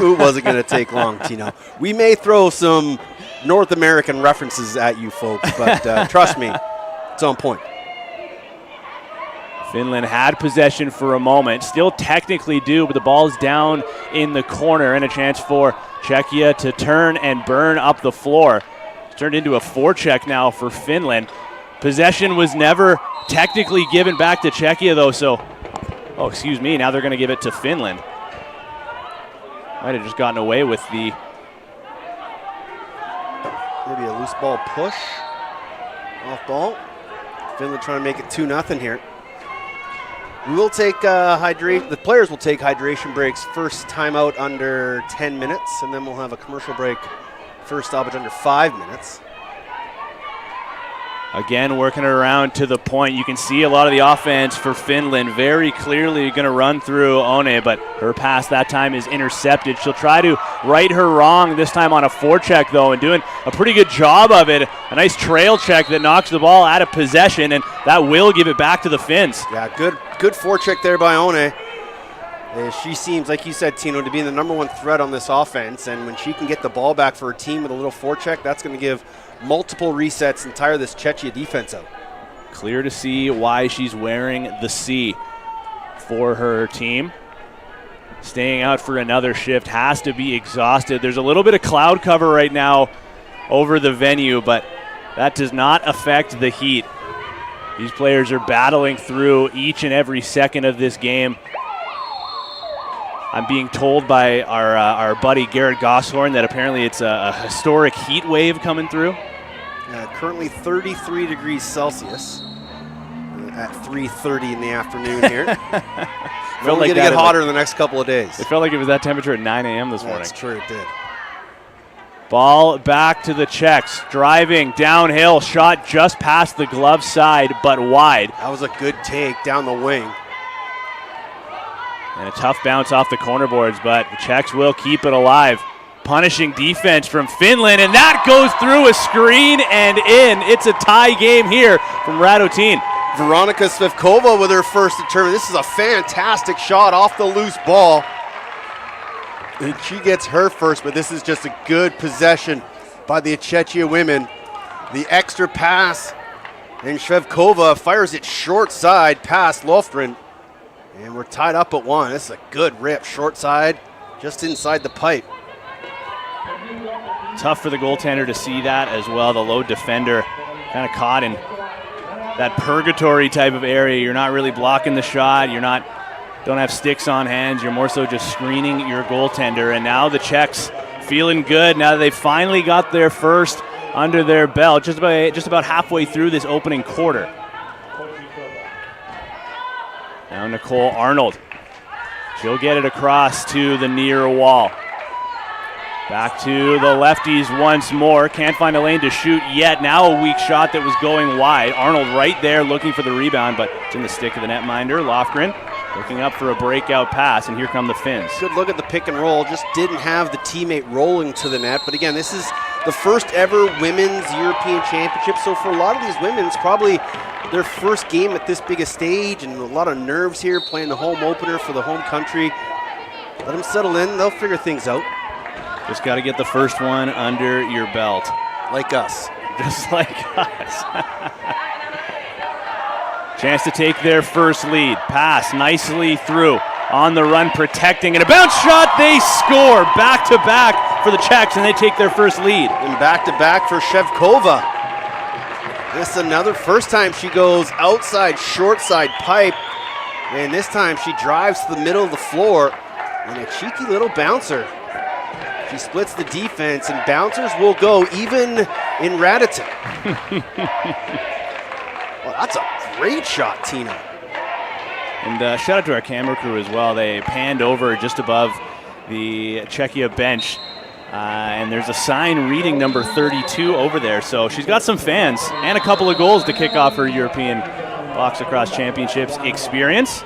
knew it wasn't going to take long, Tino. We may throw some North American references at you folks, but trust me, it's on point. Finland had possession for a moment, still technically do, but the ball's down in the corner and a chance for Czechia to turn and burn up the floor. It's turned into a forecheck now for Finland. Possession was never technically given back to Czechia though, so, now they're gonna give it to Finland. Might have just gotten away with the... Maybe a loose ball push, off ball. Finland trying to make it 2-0 here. We will take the players will take hydration breaks. First timeout under 10 minutes, and then we'll have a commercial break. First stoppage under 5 minutes. Again, working it around to the point. You can see a lot of the offense for Finland very clearly going to run through One, but her pass that time is intercepted. She'll try to right her wrong this time on a forecheck, though, and doing a pretty good job of it. A nice trail check that knocks the ball out of possession, and that will give it back to the Finns. Yeah, good forecheck there by One. She seems, like you said, Tino, to be the number one threat on this offense, and when she can get the ball back for her team with a little forecheck, that's going to give multiple resets and tire this Czechia defense out. Clear to see why she's wearing the C for her team. Staying out for another shift, has to be exhausted. There's a little bit of cloud cover right now over the venue, but that does not affect the heat. These players are battling through each and every second of this game. I'm being told by our buddy Garrett Gosshorn that apparently it's a historic heat wave coming through. Currently 33 degrees Celsius at 3:30 in the afternoon here. We're only going to get hotter in the next couple of days. It felt like it was that temperature at 9 a.m. this morning. That's true, it did. Ball back to the Czechs, driving downhill, shot just past the glove side, but wide. That was a good take down the wing. And a tough bounce off the corner boards, but the Czechs will keep it alive. Punishing defense from Finland, and that goes through a screen and in. It's a tie game here from Radotín. Veronika Svevkova with her first determined. This is a fantastic shot off the loose ball. And she gets her first, but this is just a good possession by the Czechia women. The extra pass, and Svevkova fires it short side past Lofgren. And we're tied up at 1. This is a good rip, short side, just inside the pipe. Tough for the goaltender to see that as well. The low defender kind of caught in that purgatory type of area. You're not really blocking the shot. Don't have sticks on hands. You're more so just screening your goaltender. And now the Czechs feeling good now that they finally got their first under their belt, just about halfway through this opening quarter. Now Nicole Arnold. She'll get it across to the near wall. Back to the lefties once more. Can't find a lane to shoot yet. Now a weak shot that was going wide. Arnold right there looking for the rebound, but it's in the stick of the netminder. Lofgren looking up for a breakout pass, and here come the Finns. Good look at the pick and roll. Just didn't have the teammate rolling to the net. But again, this is the first ever women's European Championship. So for a lot of these women, it's probably their first game at this big a stage, and a lot of nerves here playing the home opener for the home country. Let them settle in. They'll figure things out. Just got to get the first one under your belt. Like us. Just like us. Chance to take their first lead. Pass nicely through. On the run, protecting, and a bounce shot. They score back-to-back for the Czechs, and they take their first lead. And back-to-back for Svevkova. This is another first time she goes outside, short side pipe. And this time she drives to the middle of the floor. And a cheeky little bouncer. She splits the defense, and bouncers will go even in Radotín. Well, that's a great shot, Tina. And shout out to our camera crew as well. They panned over just above the Czechia bench, and there's a sign reading number 32 over there. So she's got some fans and a couple of goals to kick off her European Box Lacrosse Championships experience.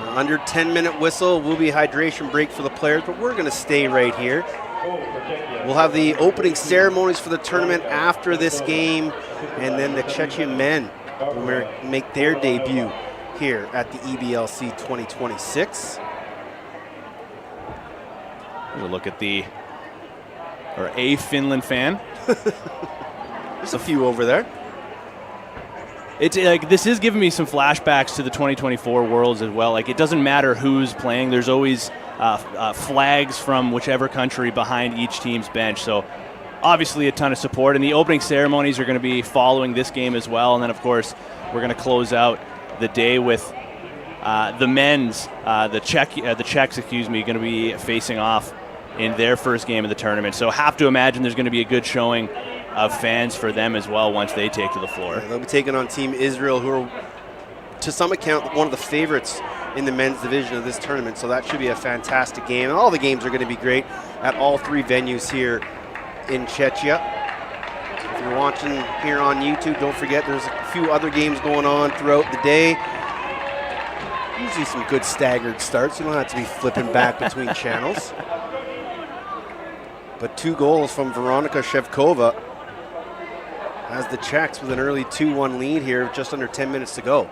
Under 10-minute whistle will be hydration break for the players, but we're going to stay right here. We'll have the opening ceremonies for the tournament after this game, and then the Czechia men will make their debut here at the EBLC 2026. We'll look at a Finland fan. There's a few over there. It's like this is giving me some flashbacks to the 2024 Worlds as well. Like, it doesn't matter who's playing. There's always flags from whichever country behind each team's bench. So obviously a ton of support. And the opening ceremonies are going to be following this game as well. And then, of course, we're going to close out the day with the men's, the Czechs, going to be facing off in their first game of the tournament. So have to imagine there's going to be a good showing of fans for them as well once they take to the floor. Yeah, they'll be taking on Team Israel, who are, to some account, one of the favorites in the men's division of this tournament. So that should be a fantastic game. And all the games are going to be great at all three venues here in Czechia. If you're watching here on YouTube, don't forget there's a few other games going on throughout the day. Usually some good staggered starts. You don't have to be flipping back between channels. But 2 goals from Veronika Shevkova has the Czechs with an early 2-1 lead here, just under 10 minutes to go.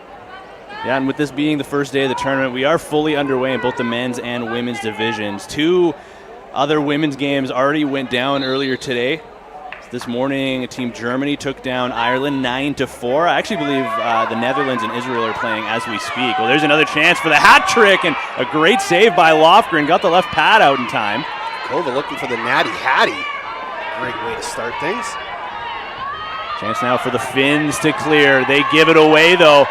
Yeah, and with this being the first day of the tournament, we are fully underway in both the men's and women's divisions. 2 other women's games already went down earlier today. This morning, Team Germany took down Ireland 9-4. I actually believe the Netherlands and Israel are playing as we speak. Well, there's another chance for the hat trick, and a great save by Lofgren. Got the left pad out in time. Kova looking for the natty hattie. Great way to start things. Chance now for the Finns to clear. They give it away, though.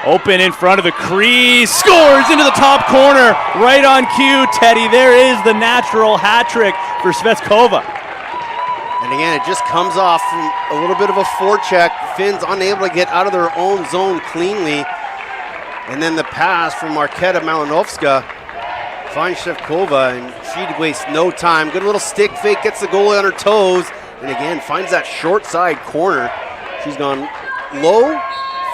Open in front of the crease. Scores into the top corner. Right on cue, Teddy. There is the natural hat trick for Sveskova. And again, it just comes off from a little bit of a forecheck. Finns unable to get out of their own zone cleanly. And then the pass from Marketa Malinovska finds Shevkova, and she wastes no time. Good little stick fake, gets the goalie on her toes. And again, finds that short side corner. She's gone low,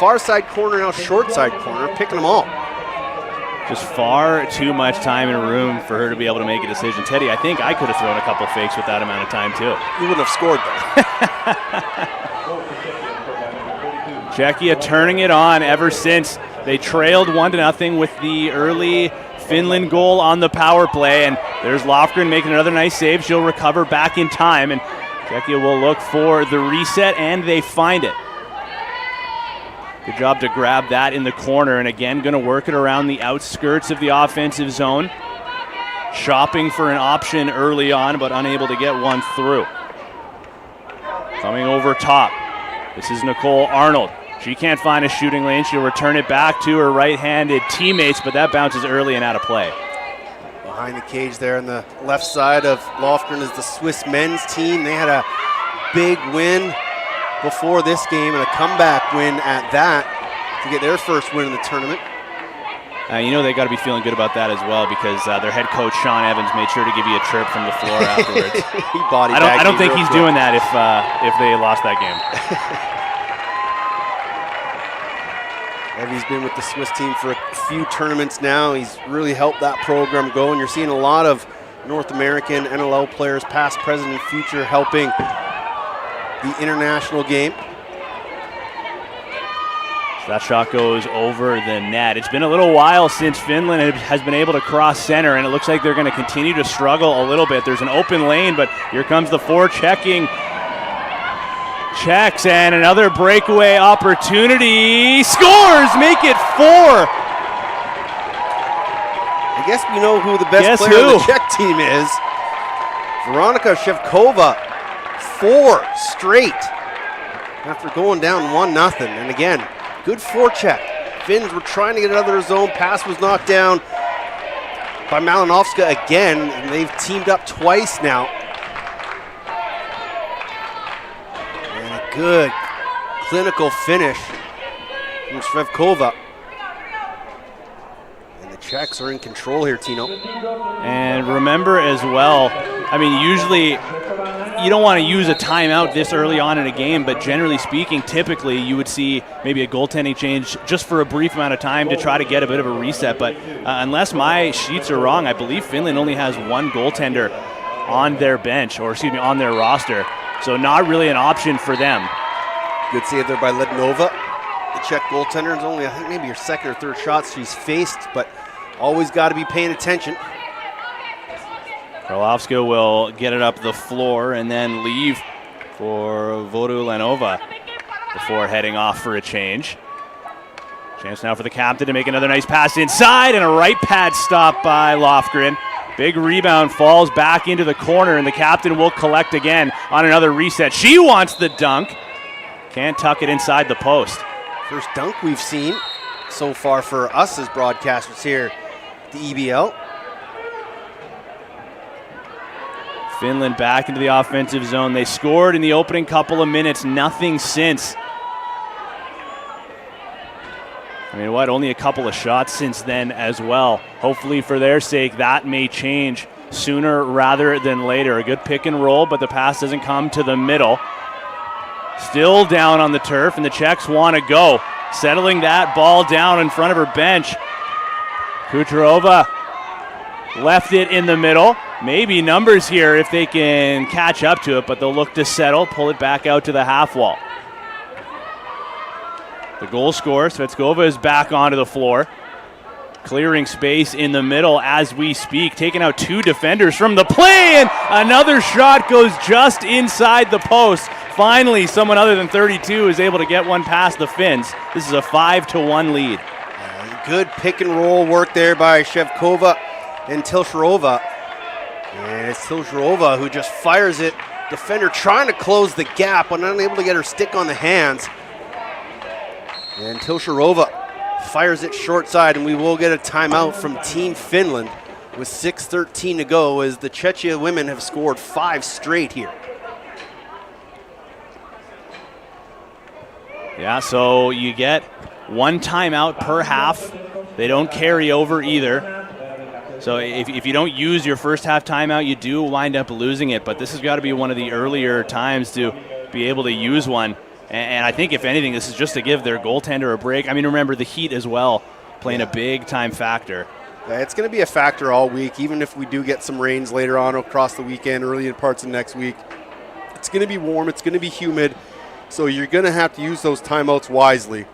far side corner, now short side corner, picking them all. Just far too much time and room for her to be able to make a decision. Teddy, I think I could have thrown a couple fakes with that amount of time too. You wouldn't have scored though. Czechia turning it on ever since they trailed 1-0 with the early Finland goal on the power play. And there's Lofgren making another nice save. She'll recover back in time, and Czechia will look for the reset, and they find it. Good job to grab that in the corner, and again, going to work it around the outskirts of the offensive zone. Shopping for an option early on, but unable to get one through. Coming over top, this is Nicole Arnold. She can't find a shooting lane. She'll return it back to her right-handed teammates, but that bounces early and out of play. Behind the cage there on the left side of Lofgren is the Swiss men's team. They had a big win before this game and a comeback win at that to get their first win in the tournament. You know they got to be feeling good about that as well, because their head coach Sean Evans made sure to give you a chirp from the floor afterwards. I don't think he's doing that if they lost that game. Evie's been with the Swiss team for a few tournaments now. He's really helped that program go, and you're seeing a lot of North American NLL players, past, present, and future, helping the international game. So that shot goes over the net. It's been a little while since Finland has been able to cross center, and it looks like they're going to continue to struggle a little bit. There's an open lane, but here comes the forechecking Czechs, and another breakaway opportunity. Scores! Make it 4! I guess we know who the best player on the Czech team is. Veronika Shevkova, 4 straight after going down 1-0. And again, good forecheck. Finns were trying to get out of their zone. Pass was knocked down by Malinovska again, and they've teamed up twice now. Good clinical finish from Shevkova. And the Czechs are in control here, Tino. And remember as well, I mean, usually you don't want to use a timeout this early on in a game, but generally speaking, typically you would see maybe a goaltending change just for a brief amount of time to try to get a bit of a reset. But unless my sheets are wrong, I believe Finland only has one goaltender on their bench, or excuse me, on their roster. So not really an option for them. Good save there by Lednova. The Czech goaltender is only, I think, maybe her second or third shots she's faced, but always got to be paying attention. Karlovska will get it up the floor and then leave for Vodulanova before heading off for a change. Chance now for the captain to make another nice pass inside, and a right pad stop by Lofgren. Big rebound, falls back into the corner, and the captain will collect again on another reset. She wants the dunk. Can't tuck it inside the post. First dunk we've seen so far for us as broadcasters here at the EBL. Finland back into the offensive zone. They scored in the opening couple of minutes, nothing since. I mean, only a couple of shots since then as well. Hopefully for their sake, that may change sooner rather than later. A good pick and roll, but the pass doesn't come to the middle. Still down on the turf, and the Czechs want to go. Settling that ball down in front of her bench. Kucherova left it in the middle. Maybe numbers here if they can catch up to it, but they'll look to settle, pull it back out to the half wall. The goal scorer, Svetskova, is back onto the floor. Clearing space in the middle as we speak, taking out two defenders from the play, and another shot goes just inside the post. Finally, someone other than 32 is able to get one past the Finns. This is a 5-1 lead. Good pick and roll work there by Shevkova and Tilsharova. And it's Tilsharova who just fires it. Defender trying to close the gap, but unable to get her stick on the hands. And Tilsharova fires it short side, and we will get a timeout from Team Finland with 6:13 to go as the Czechia women have scored 5 straight here. Yeah, so you get one timeout per half. They don't carry over either. So if you don't use your first half timeout, you do wind up losing it. But this has got to be one of the earlier times to be able to use one. And I think, if anything, this is just to give their goaltender a break. I mean, remember the heat as well, playing a big-time factor. Yeah, it's going to be a factor all week, even if we do get some rains later on across the weekend, early in parts of next week. It's going to be warm. It's going to be humid. So you're going to have to use those timeouts wisely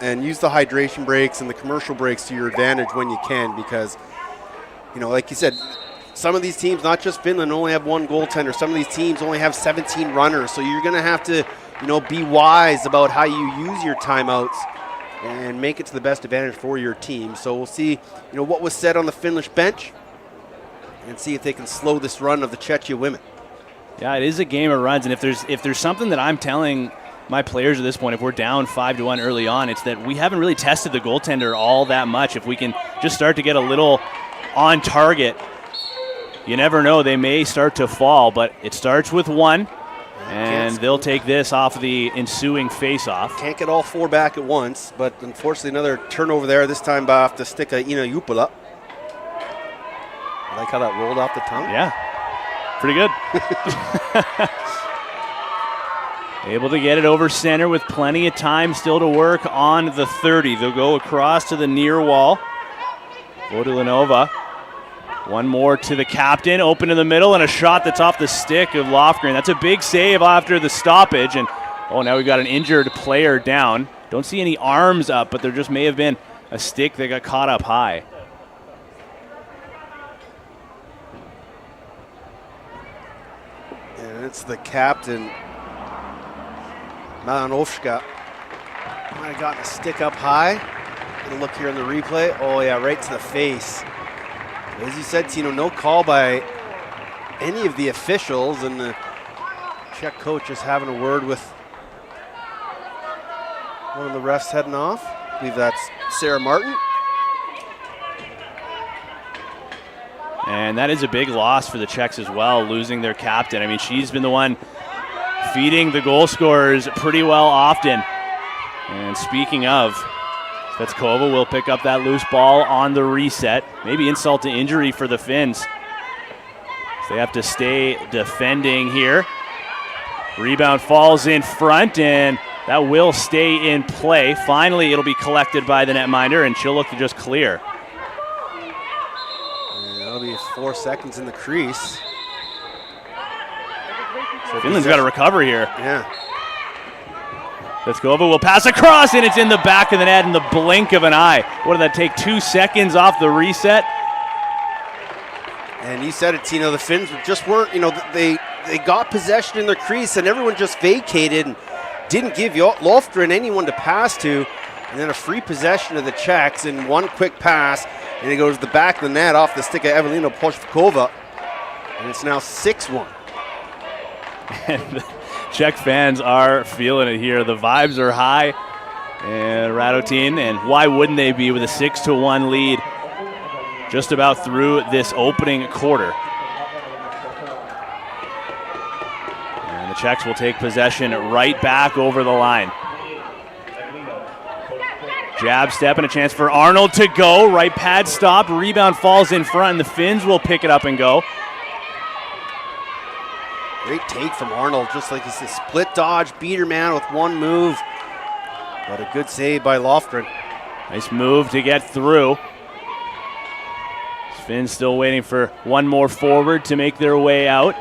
and use the hydration breaks and the commercial breaks to your advantage when you can, because, you know, like you said, some of these teams, not just Finland, only have one goaltender. Some of these teams only have 17 runners. So you're going to have to, you know, be wise about how you use your timeouts and make it to the best advantage for your team. So we'll see, you know, what was said on the Finnish bench and see if they can slow this run of the Czechia women. Yeah, it is a game of runs, and if there's something that I'm telling my players at this point, if we're down 5-1 early on, it's that we haven't really tested the goaltender all that much. If we can just start to get a little on target, you never know, they may start to fall, but it starts with one. And they'll take this off of the ensuing face-off. Can't get all 4 back at once, but unfortunately another turnover there, this time by off the stick of Ina Jupila. I like how that rolled off the tongue. Yeah, pretty good. Able to get it over center with plenty of time still to work on the 30. They'll go across to the near wall. Vodulanova. One more to the captain, open in the middle, and a shot that's off the stick of Lofgren. That's a big save after the stoppage, and now we've got an injured player down. Don't see any arms up, but there just may have been a stick that got caught up high. And it's the captain, Malanovska. Might have gotten a stick up high. Gonna look here on the replay. Oh yeah, right to the face. As you said, Tino, no call by any of the officials, and the Czech coach is having a word with one of the refs heading off. I believe that's Sarah Martin. And that is a big loss for the Czechs as well, losing their captain. I mean, she's been the one feeding the goal scorers pretty well often. And speaking of, Svetskova will pick up that loose ball on the reset. Maybe insult to injury for the Finns. So they have to stay defending here. Rebound falls in front, and that will stay in play. Finally, it'll be collected by the netminder, and she'll look to just clear. And that'll be 4 seconds in the crease. So Finland's got to recover here. Yeah. Svetskova will pass across, and it's in the back of the net in the blink of an eye. What did that take, 2 seconds off the reset? And you said it, Tino, the Finns just weren't, they got possession in their crease and everyone just vacated and didn't give Lofgren anyone to pass to. And then a free possession of the Czechs and one quick pass, and it goes to the back of the net off the stick of Evelina Poshvikova. And it's now 6-1. And the Czech fans are feeling it here. The vibes are high. And Radotín, and why wouldn't they be with a 6-1 lead just about through this opening quarter. And the Czechs will take possession right back over the line. Jab step and a chance for Arnold to go. Right pad stop, rebound falls in front, and the Finns will pick it up and go. Great take from Arnold, just like he's a split dodge, beater man with one move. But a good save by Lofgren. Nice move to get through. Finns still waiting for one more forward to make their way out.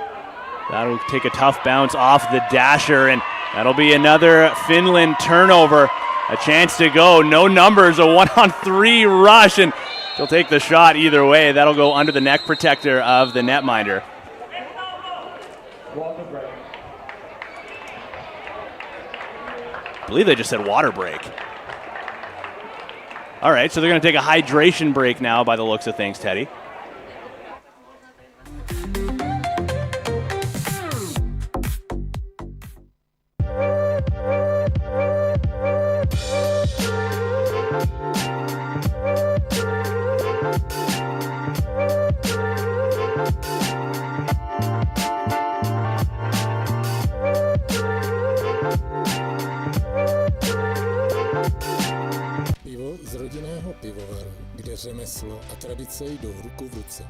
That'll take a tough bounce off the dasher, and that'll be another Finland turnover. A chance to go, no numbers, a 1-on-3 rush, and they'll take the shot either way. That'll go under the neck protector of the netminder. I believe they just said water break. All right, so they're going to take a hydration break now by the looks of things, Teddy. Pivovaru, kde řemeslo a tradice jdou ruku v ruce.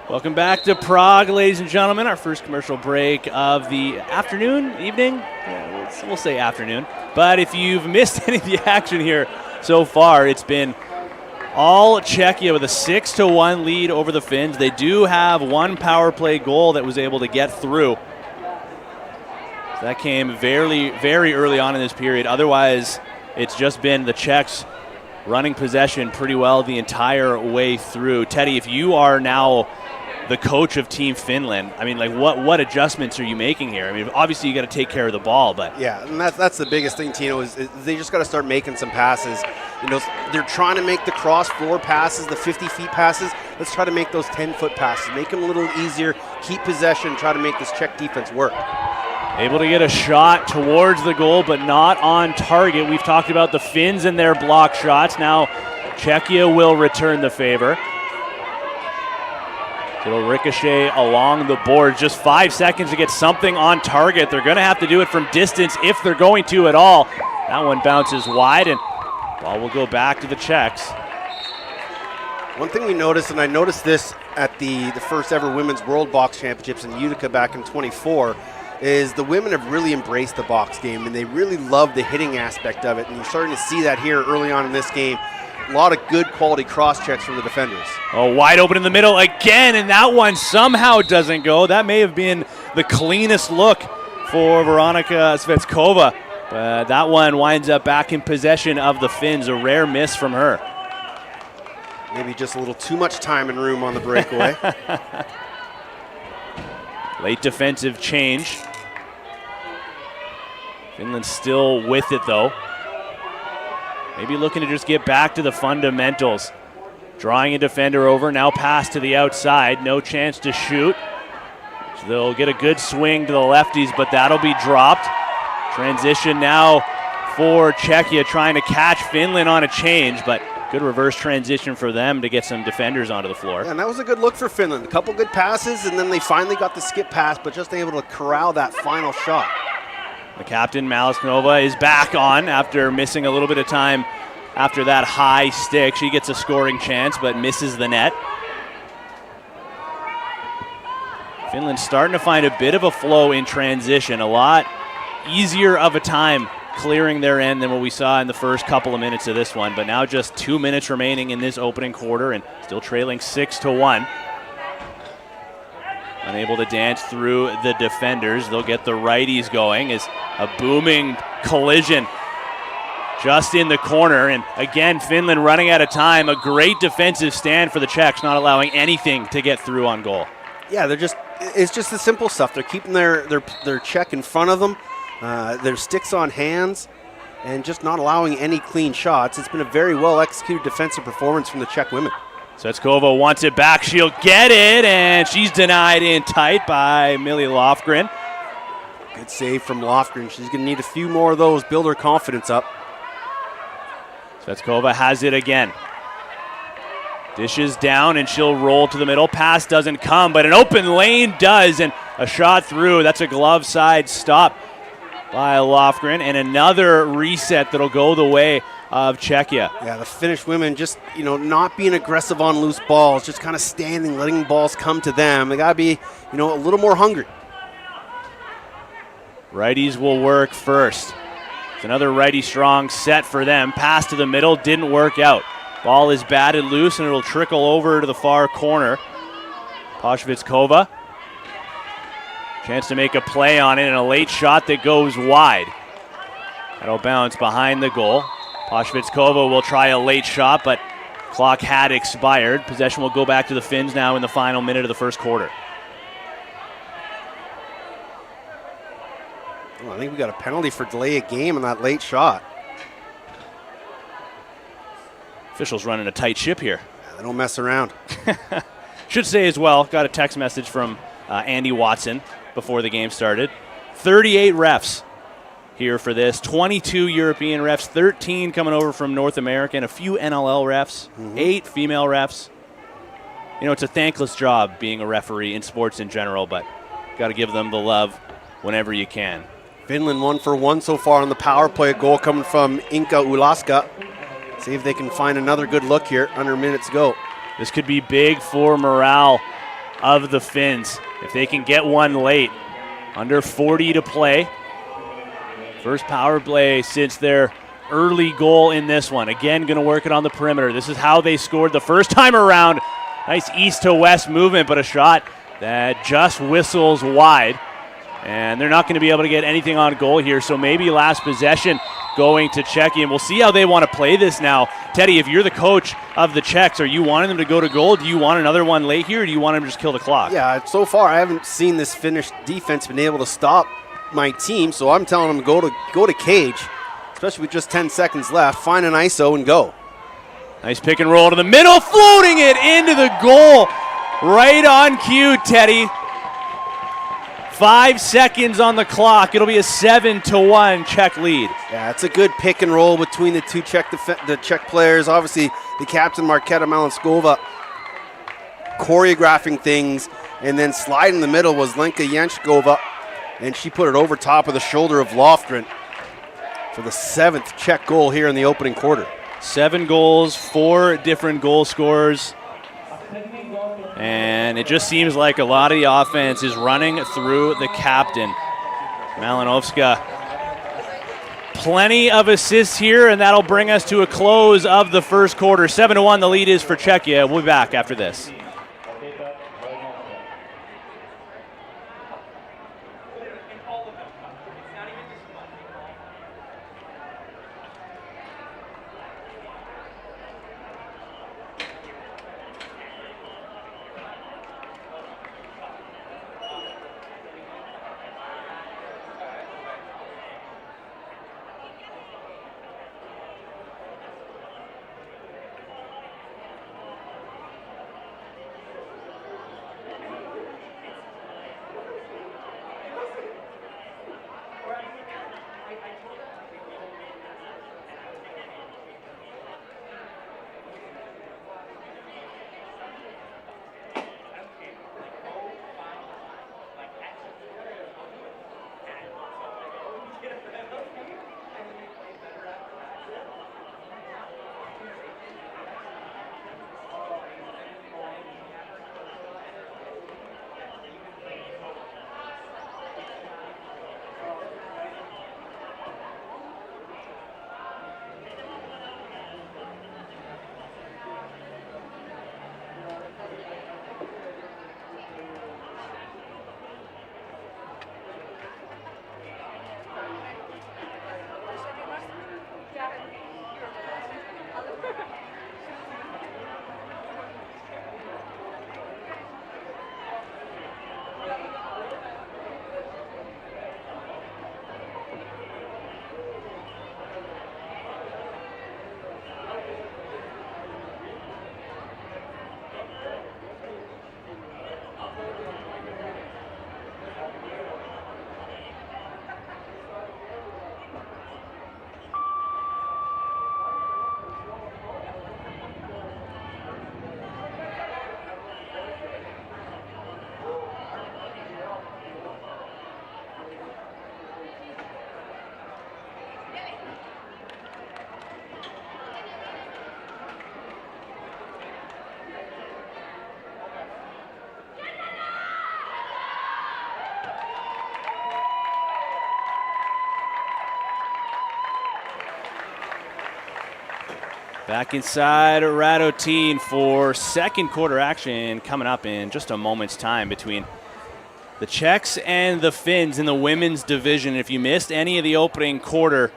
Welcome back to Prague, ladies and gentlemen. Our first commercial break of the afternoon, evening. Yeah, we'll say afternoon. But if you've missed any of the action here so far, it's been all Czechia with a 6-1 lead over the Finns. They do have one power play goal that was able to get through. So that came very, very early on in this period. Otherwise, it's just been the Czechs running possession pretty well the entire way through. Teddy, if you are now the coach of Team Finland, I mean, like, what adjustments are you making here? I mean, obviously you got to take care of the ball, but yeah, and that's the biggest thing, Tino, is they just got to start making some passes. They're trying to make the cross floor passes, the 50 feet passes. Let's try to make those 10-foot passes, make them a little easier, keep possession, try to make this Czech defense work. Able to get a shot towards the goal, but not on target. We've talked about the Finns and their block shots. Now Czechia will return the favor. It'll ricochet along the board. Just 5 seconds to get something on target. They're going to have to do it from distance if they're going to at all. That one bounces wide, and ball will go back to the Czechs. One thing we noticed, and I noticed this at the first ever Women's World Box Championships in Utica back in 24, is the women have really embraced the box game, and they really love the hitting aspect of it. And you're starting to see that here early on in this game. A lot of good quality cross checks from the defenders. Oh, wide open in the middle again, and that one somehow doesn't go. That may have been the cleanest look for Veronika Svetskova, but that one winds up back in possession of the Finns. A rare miss from her. Maybe just a little too much time and room on the breakaway. Late defensive change. Finland still with it, though. Maybe looking to just get back to the fundamentals. Drawing a defender over, now pass to the outside. No chance to shoot. So they'll get a good swing to the lefties, but that'll be dropped. Transition now for Czechia, trying to catch Finland on a change, but good reverse transition for them to get some defenders onto the floor. Yeah, and that was a good look for Finland. A couple good passes, and then they finally got the skip pass, but just able to corral that final shot. The captain, Malisknova, is back on after missing a little bit of time after that high stick. She gets a scoring chance, but misses the net. Finland's starting to find a bit of a flow in transition. A lot easier of a time clearing their end than what we saw in the first couple of minutes of this one. But now just 2 minutes remaining in this opening quarter and still trailing 6-1. Unable to dance through the defenders. They'll get the righties going as a booming collision just in the corner. And again, Finland running out of time. A great defensive stand for the Czechs, not allowing anything to get through on goal. Yeah, it's just the simple stuff. They're keeping their check in front of them, their sticks on hands, and just not allowing any clean shots. It's been a very well executed defensive performance from the Czech women. Setskova wants it back. She'll get it, and she's denied in tight by Millie Lofgren. Good save from Lofgren. She's going to need a few more of those, build her confidence up. Setskova has it again. Dishes down, and she'll roll to the middle. Pass doesn't come, but an open lane does, and a shot through. That's a glove side stop by Lofgren, and another reset that'll go the way of Czechia. Yeah, the Finnish women just, not being aggressive on loose balls, just kind of standing, letting balls come to them. They got to be, a little more hungry. Righties will work first. It's another righty strong set for them. Pass to the middle, didn't work out. Ball is batted loose, and it'll trickle over to the far corner. Poshvitskova. Chance to make a play on it, and a late shot that goes wide. That'll bounce behind the goal. Poshvitskova will try a late shot, but clock had expired. Possession will go back to the Finns now in the final minute of the first quarter. Well, I think we got a penalty for delay of game on that late shot. Officials running a tight ship here. Yeah, they don't mess around. Should say as well, got a text message from Andy Watson before the game started. 38 refs here for this. 22 European refs, 13 coming over from North America, and a few NLL refs, 8 female refs. It's a thankless job being a referee in sports in general, but got to give them the love whenever you can. Finland 1 for 1 so far on the power play. A goal coming from Inka Ulaska. See if they can find another good look here. Under minutes to go. This could be big for morale of the Finns if they can get one late. Under 40 to play. First power play since their early goal in this one. Again, going to work it on the perimeter. This is how they scored the first time around. Nice east to west movement, but a shot that just whistles wide. And they're not going to be able to get anything on goal here, so maybe last possession going to Czechia. And we'll see how they want to play this now. Teddy, if you're the coach of the Czechs, are you wanting them to go to goal? Do you want another one late here, or do you want them to just kill the clock? Yeah, so far I haven't seen this Finnish defense been able to stop my team, so I'm telling them to go to cage, especially with just 10 seconds left. Find an ISO and go. Nice pick and roll to the middle, floating it into the goal. Right on cue, Teddy. 5 seconds on the clock. It'll be a 7-1 Czech lead. Yeah, it's a good pick and roll between the two the Czech players. Obviously, the captain, Marketa Malinskova, choreographing things, and then slide in the middle was Lenka Janškova, and she put it over top of the shoulder of Lofgren for the 7th Czech goal here in the opening quarter. 7 goals, 4 different goal scorers. And it just seems like a lot of the offense is running through the captain. Malinovska. Plenty of assists here, and that'll bring us to a close of the first quarter. 7-1, the lead is for Czechia. We'll be back after this. Back inside Radotín for second quarter action coming up in just a moment's time between the Czechs and the Finns in the women's division. If you missed any of the opening quarter,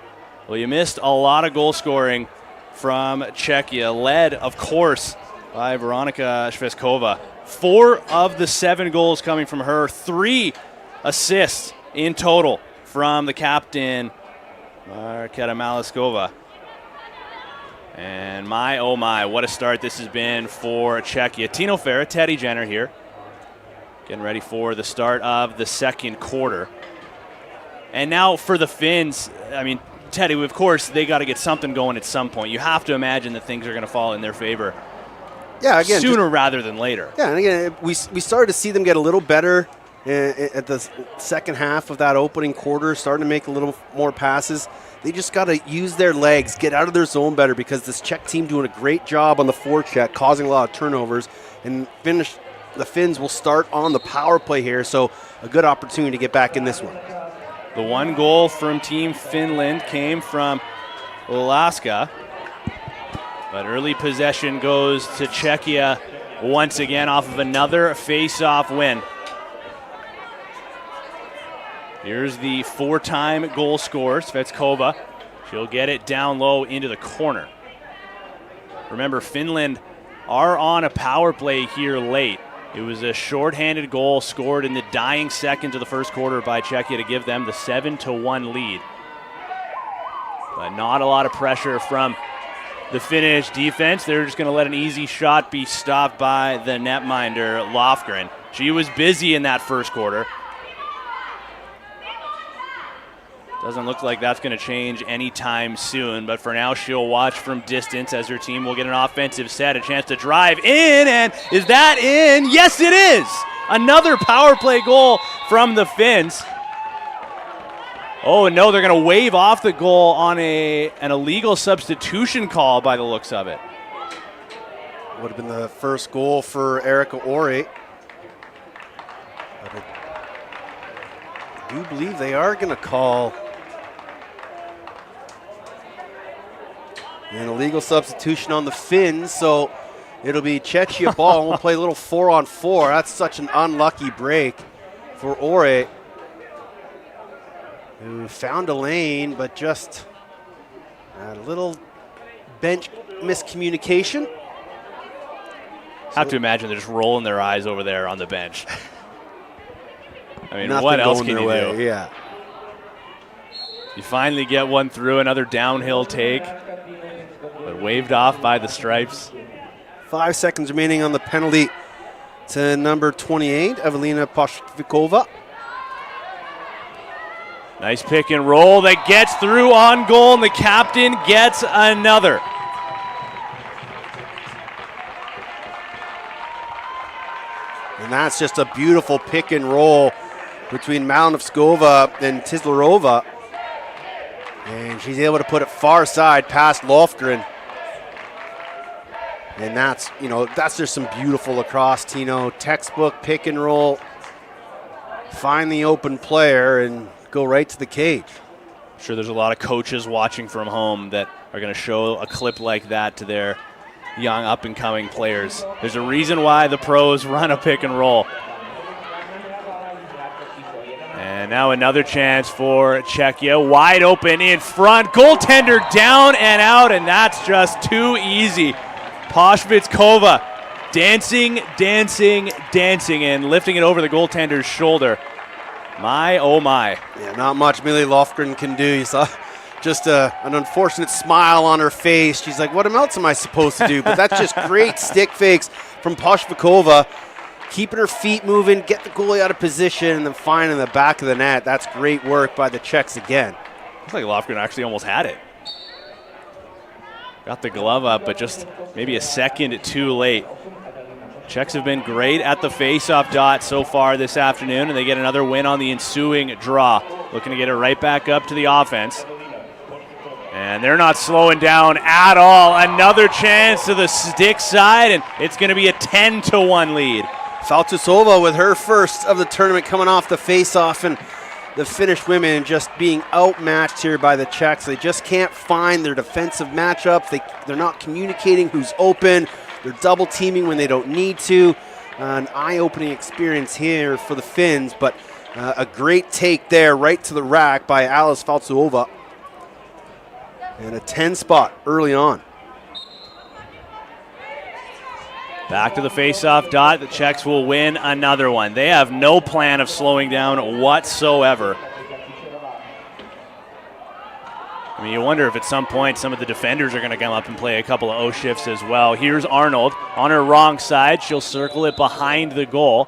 well, you missed a lot of goal scoring from Czechia, led, of course, by Veronika Šveskova. 4 of the 7 goals coming from her, 3 assists in total from the captain, Marketa Maliskova. And my, oh my, what a start this has been for Czechia. Tino Farah, Teddy Jenner here, getting ready for the start of the second quarter. And now for the Finns, I mean, Teddy, of course, they got to get something going at some point. You have to imagine that things are going to fall in their favor. Yeah, again, sooner rather than later. Yeah, and again, we started to see them get a little better at the second half of that opening quarter, starting to make a little more passes. They just got to use their legs, get out of their zone better, because this Czech team doing a great job on the forecheck, causing a lot of turnovers, and the Finns will start on the power play here, so a good opportunity to get back in this one. The one goal from Team Finland came from Alaska, but early possession goes to Czechia once again off of another face-off win. Here's the 4-time goal scorer, Svetskova. She'll get it down low into the corner. Remember, Finland are on a power play here late. It was a shorthanded goal scored in the dying seconds of the first quarter by Czechia to give them the 7-1 lead. But not a lot of pressure from the Finnish defense. They're just going to let an easy shot be stopped by the netminder, Lofgren. She was busy in that first quarter. Doesn't look like that's going to change anytime soon, but for now she'll watch from distance as her team will get an offensive set, a chance to drive in, and is that in? Yes, it is! Another power play goal from the Finns. Oh, no, they're going to wave off the goal on an illegal substitution call by the looks of it. Would have been the first goal for Erica Ore. But I do believe they are going to call an illegal substitution on the Finns, so it'll be Czechia ball, and we'll play a little 4-on-4. That's such an unlucky break for Ore, who found a lane, but just a little bench miscommunication. I have to imagine they're just rolling their eyes over there on the bench. I mean, Nothing what else going can their you way. do? Yeah. You finally get one through, another downhill take, but waved off by the Stripes. 5 seconds remaining on the penalty to number 28, Evelina Pashvikova. Nice pick and roll that gets through on goal, and the captain gets another. And that's just a beautiful pick and roll between Malinovskova and Tislerova. And she's able to put it far side past Lofgren. And that's just some beautiful lacrosse, Tino. Textbook pick and roll. Find the open player and go right to the cage. I'm sure there's a lot of coaches watching from home that are going to show a clip like that to their young up-and-coming players. There's a reason why the pros run a pick and roll. And now another chance for Czechia. Wide open in front. Goaltender down and out, and that's just too easy. Pashvikova dancing, and lifting it over the goaltender's shoulder. My, oh my. Yeah, not much Millie Lofgren can do. You saw just an unfortunate smile on her face. She's like, what else am I supposed to do? But that's just great stick fakes from Pashvikova. Keeping her feet moving, get the goalie out of position, and then finding the back of the net. That's great work by the Czechs again. Looks like Lofgren actually almost had it. Got the glove up, but just maybe a second too late. Czechs have been great at the face-off dot so far this afternoon, and they get another win on the ensuing draw. Looking to get it right back up to the offense. And they're not slowing down at all. Another chance to the stick side, and it's going to be a 10-1 lead. Faltusova with her first of the tournament coming off the face-off, and the Finnish women just being outmatched here by the Czechs. They just can't find their defensive matchups. They're not communicating who's open. They're double teaming when they don't need to. An eye-opening experience here for the Finns, but a great take there right to the rack by Alice Falsuova. And a 10 spot early on. Back to the face-off dot. The Czechs will win another one. They have no plan of slowing down whatsoever. I mean, you wonder if at some point some of the defenders are going to come up and play a couple of O shifts as well. Here's Arnold on her wrong side. She'll circle it behind the goal.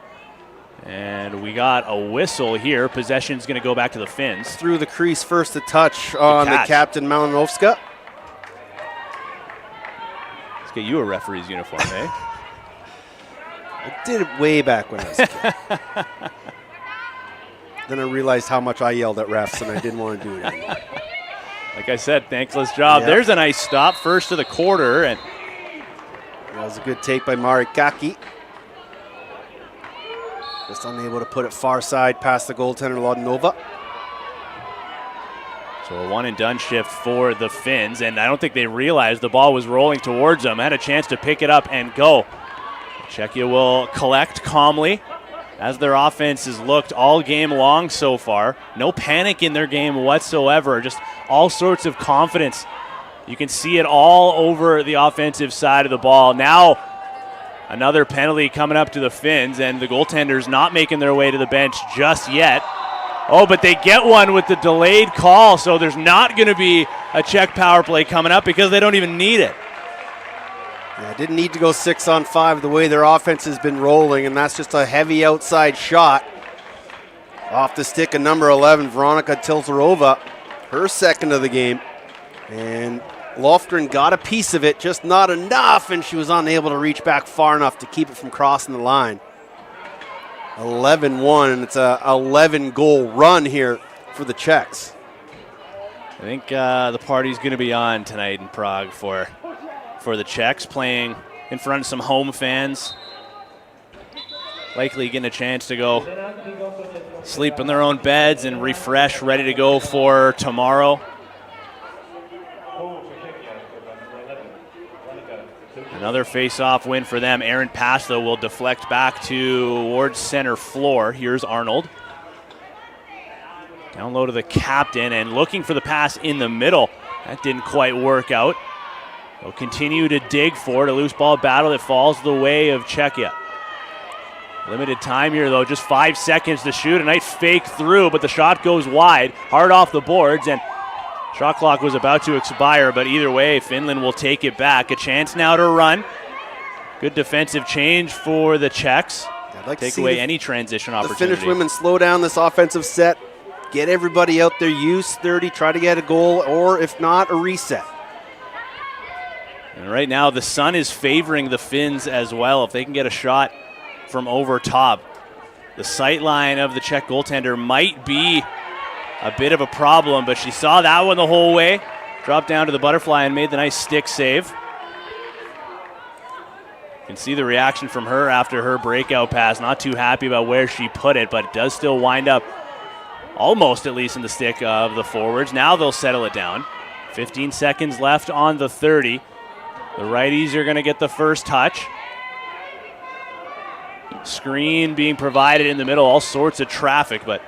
And we got a whistle here. Possession's going to go back to the Finns. Through the crease first to touch on the captain, Malinovska. Let's get you a referee's uniform, eh? I did it way back when I was a kid. Then I realized how much I yelled at refs, and I didn't want to do it anymore. Like I said, thankless job. Yep. There's a nice stop, first to the quarter. And that was a good take by Marikaki. Just unable to put it far side past the goaltender, Lodinova. So a one-and-done shift for the Finns, and I don't think they realized the ball was rolling towards them. Had a chance to pick it up and go. Czechia will collect calmly as their offense has looked all game long so far. No panic in their game whatsoever, just all sorts of confidence. You can see it all over the offensive side of the ball. Now another penalty coming up to the Finns, and the goaltenders not making their way to the bench just yet. Oh, but they get one with the delayed call, so there's not going to be a Czech power play coming up because they don't even need it. Yeah, didn't need to go 6-on-5 the way their offense has been rolling, and that's just a heavy outside shot. Off the stick of number 11, Veronika Tilzarova, her second of the game. And Lofgren got a piece of it, just not enough, and she was unable to reach back far enough to keep it from crossing the line. 11-1, and it's a 11-goal run here for the Czechs. I think the party's going to be on tonight in Prague for the Czechs, playing in front of some home fans. Likely getting a chance to go sleep in their own beds and refresh, ready to go for tomorrow. Another face-off win for them. Aaron Pass, though, will deflect back towards center floor. Here's Arnold. Down low to the captain and looking for the pass in the middle. That didn't quite work out. They'll continue to dig for it. A loose ball battle that falls the way of Czechia. Limited time here, though. Just 5 seconds to shoot. A nice fake through, but the shot goes wide. Hard off the boards, and shot clock was about to expire, but either way, Finland will take it back. A chance now to run. Good defensive change for the Czechs. I'd like take to see away any transition opportunity. The Finnish women slow down this offensive set, get everybody out there, use 30, try to get a goal, or if not, a reset. And right now, the sun is favoring the Finns as well. If they can get a shot from over top, the sight line of the Czech goaltender might be a bit of a problem, but she saw that one the whole way. Dropped down to the butterfly and made the nice stick save. You can see the reaction from her after her breakout pass. Not too happy about where she put it, but it does still wind up almost at least in the stick of the forwards. Now they'll settle it down. 15 seconds left on the 30. The righties are going to get the first touch. Screen being provided in the middle, all sorts of traffic, but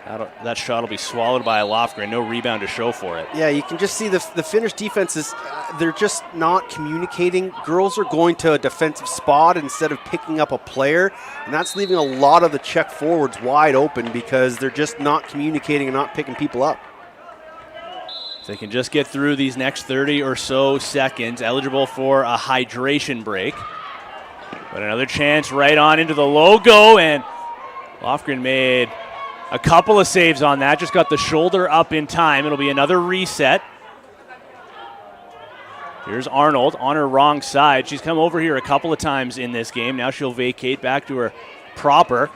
that shot will be swallowed by a Lofgren. No rebound to show for it. Yeah, you can just see the Finnish defenses, they're just not communicating. Girls are going to a defensive spot instead of picking up a player, and that's leaving a lot of the Czech forwards wide open because they're just not communicating and not picking people up. If they can just get through these next 30 or so seconds, eligible for a hydration break. But another chance right on into the logo, and Lofgren made a couple of saves on that. Just got the shoulder up in time. It'll be another reset. Here's Arnold on her wrong side. She's come over here a couple of times in this game. Now she'll vacate back to her proper.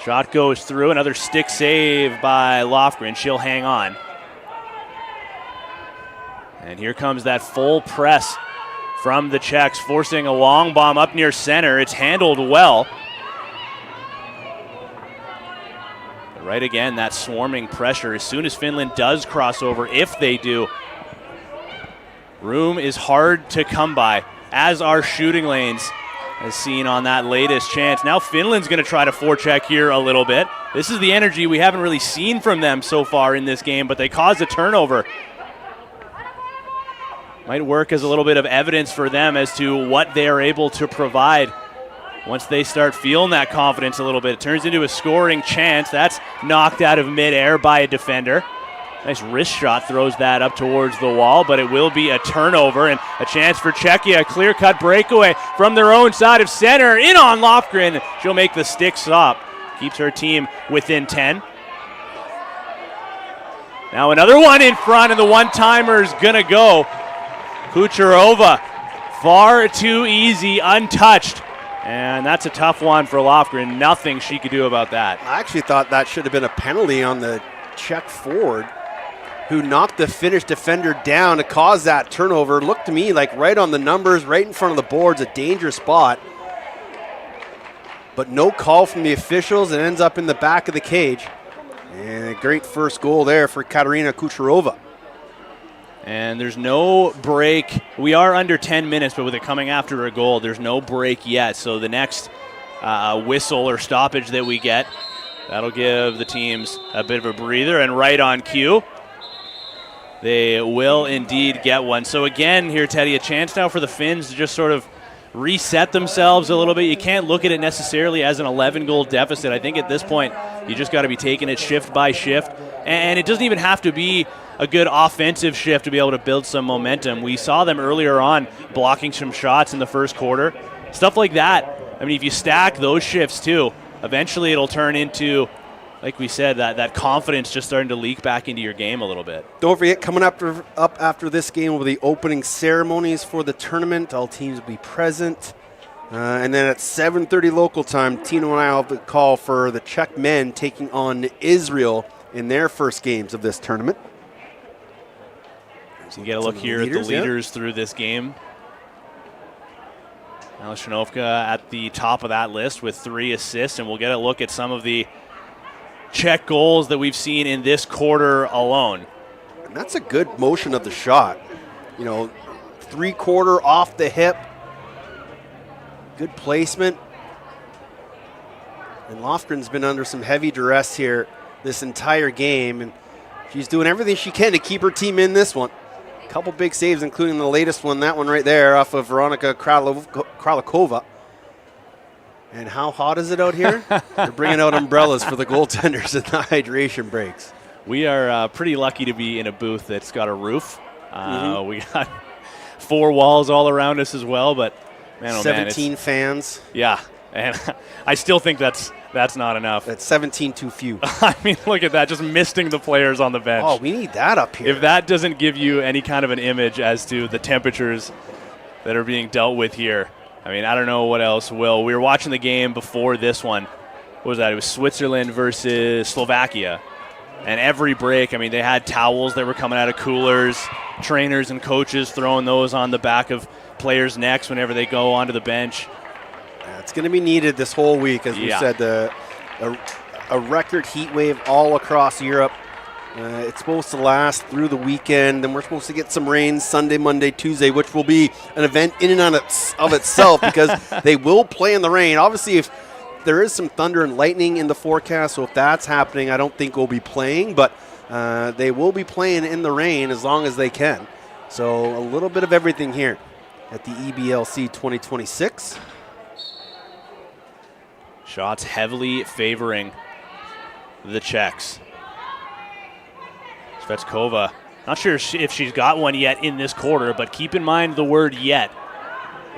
Shot goes through. Another stick save by Lofgren. She'll hang on. And here comes that full press from the Czechs, forcing a long bomb up near center. It's handled well. Right again, that swarming pressure. As soon as Finland does cross over, if they do, room is hard to come by, as are shooting lanes, as seen on that latest chance. Now Finland's going to try to forecheck here a little bit. This is the energy we haven't really seen from them so far in this game, but they caused a turnover. Might work as a little bit of evidence for them as to what they are able to provide once they start feeling that confidence a little bit. It turns into a scoring chance. That's knocked out of midair by a defender. Nice wrist shot, throws that up towards the wall, but it will be a turnover and a chance for Czechia. A clear-cut breakaway from their own side of center. In on Lofgren. She'll make the stick stop. Keeps her team within 10. Now another one in front, and the one-timer's going to go. Kucherova, far too easy, untouched. And that's a tough one for Lofgren. Nothing she could do about that. I actually thought that should have been a penalty on the Czech forward who knocked the Finnish defender down to cause that turnover. Looked to me like right on the numbers, right in front of the boards, a dangerous spot. But no call from the officials. It ends up in the back of the cage. And a great first goal there for Katarina Kucherova. And there's no break. We are under 10 minutes, but with it coming after a goal, there's no break yet. So the next whistle or stoppage that we get, that'll give the teams a bit of a breather. And right on cue, they will indeed get one. So again here, Teddy, a chance now for the Finns to just sort of reset themselves a little bit. You can't look at it necessarily as an 11-goal deficit. I think at this point, you just got to be taking it shift by shift. And it doesn't even have to be a good offensive shift to be able to build some momentum. We saw them earlier on blocking some shots in the first quarter. Stuff like that. I mean, if you stack those shifts too, eventually it'll turn into, like we said, that confidence just starting to leak back into your game a little bit. Don't forget, coming up after this game will be the opening ceremonies for the tournament. All teams will be present. And then at 7:30 local time, Tino and I will have the call for the Czech men taking on Israel in their first games of this tournament. So you get a look here at the leaders through this game. Aleshanovka at the top of that list with 3 assists, and we'll get a look at some of the Czech goals that we've seen in this quarter alone. And that's a good motion of the shot. You know, 3/4 off the hip. Good placement. And Lofgren's been under some heavy duress here this entire game, and she's doing everything she can to keep her team in this one. A couple big saves, including the latest one, that one right there off of Veronika Kralikova. And how hot is it out here? They're bringing out umbrellas for the goaltenders in the hydration breaks. We are pretty lucky to be in a booth that's got a roof. We got 4 walls all around us as well, but man, 17 fans. Yeah, and I still think that's not enough. That's 17 too few. I mean, look at that, just misting the players on the bench. Oh, we need that up here. If that doesn't give you any kind of an image as to the temperatures that are being dealt with here, I mean, I don't know what else will. We were watching the game before this one. What was that? It was Switzerland versus Slovakia. And every break, I mean, they had towels that were coming out of coolers, trainers and coaches throwing those on the back of players' necks whenever they go onto the bench. Yeah, it's going to be needed this whole week, as we said. A record heat wave all across Europe. It's supposed to last through the weekend, and we're supposed to get some rain Sunday, Monday, Tuesday, which will be an event in and of itself because they will play in the rain. Obviously, if there is some thunder and lightning in the forecast, so if that's happening, I don't think we'll be playing, but they will be playing in the rain as long as they can. So a little bit of everything here at the EBLC 2026. Shots heavily favoring the Czechs. Svetskova, not sure if she's got one yet in this quarter, but keep in mind the word yet.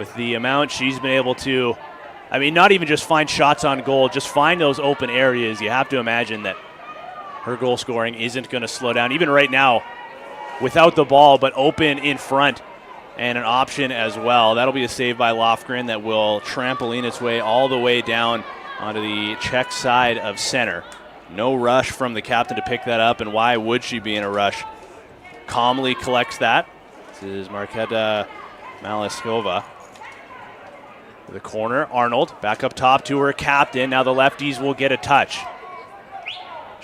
With the amount she's been able to, I mean, not even just find shots on goal, just find those open areas. You have to imagine that her goal scoring isn't going to slow down. Even right now, without the ball, but open in front and an option as well. That'll be a save by Lofgren that will trampoline its way all the way down onto the Czech side of center. No rush from the captain to pick that up, and why would she be in a rush? Calmly collects that. This is Marketa Maliskova. The corner, Arnold back up top to her captain. Now the lefties will get a touch.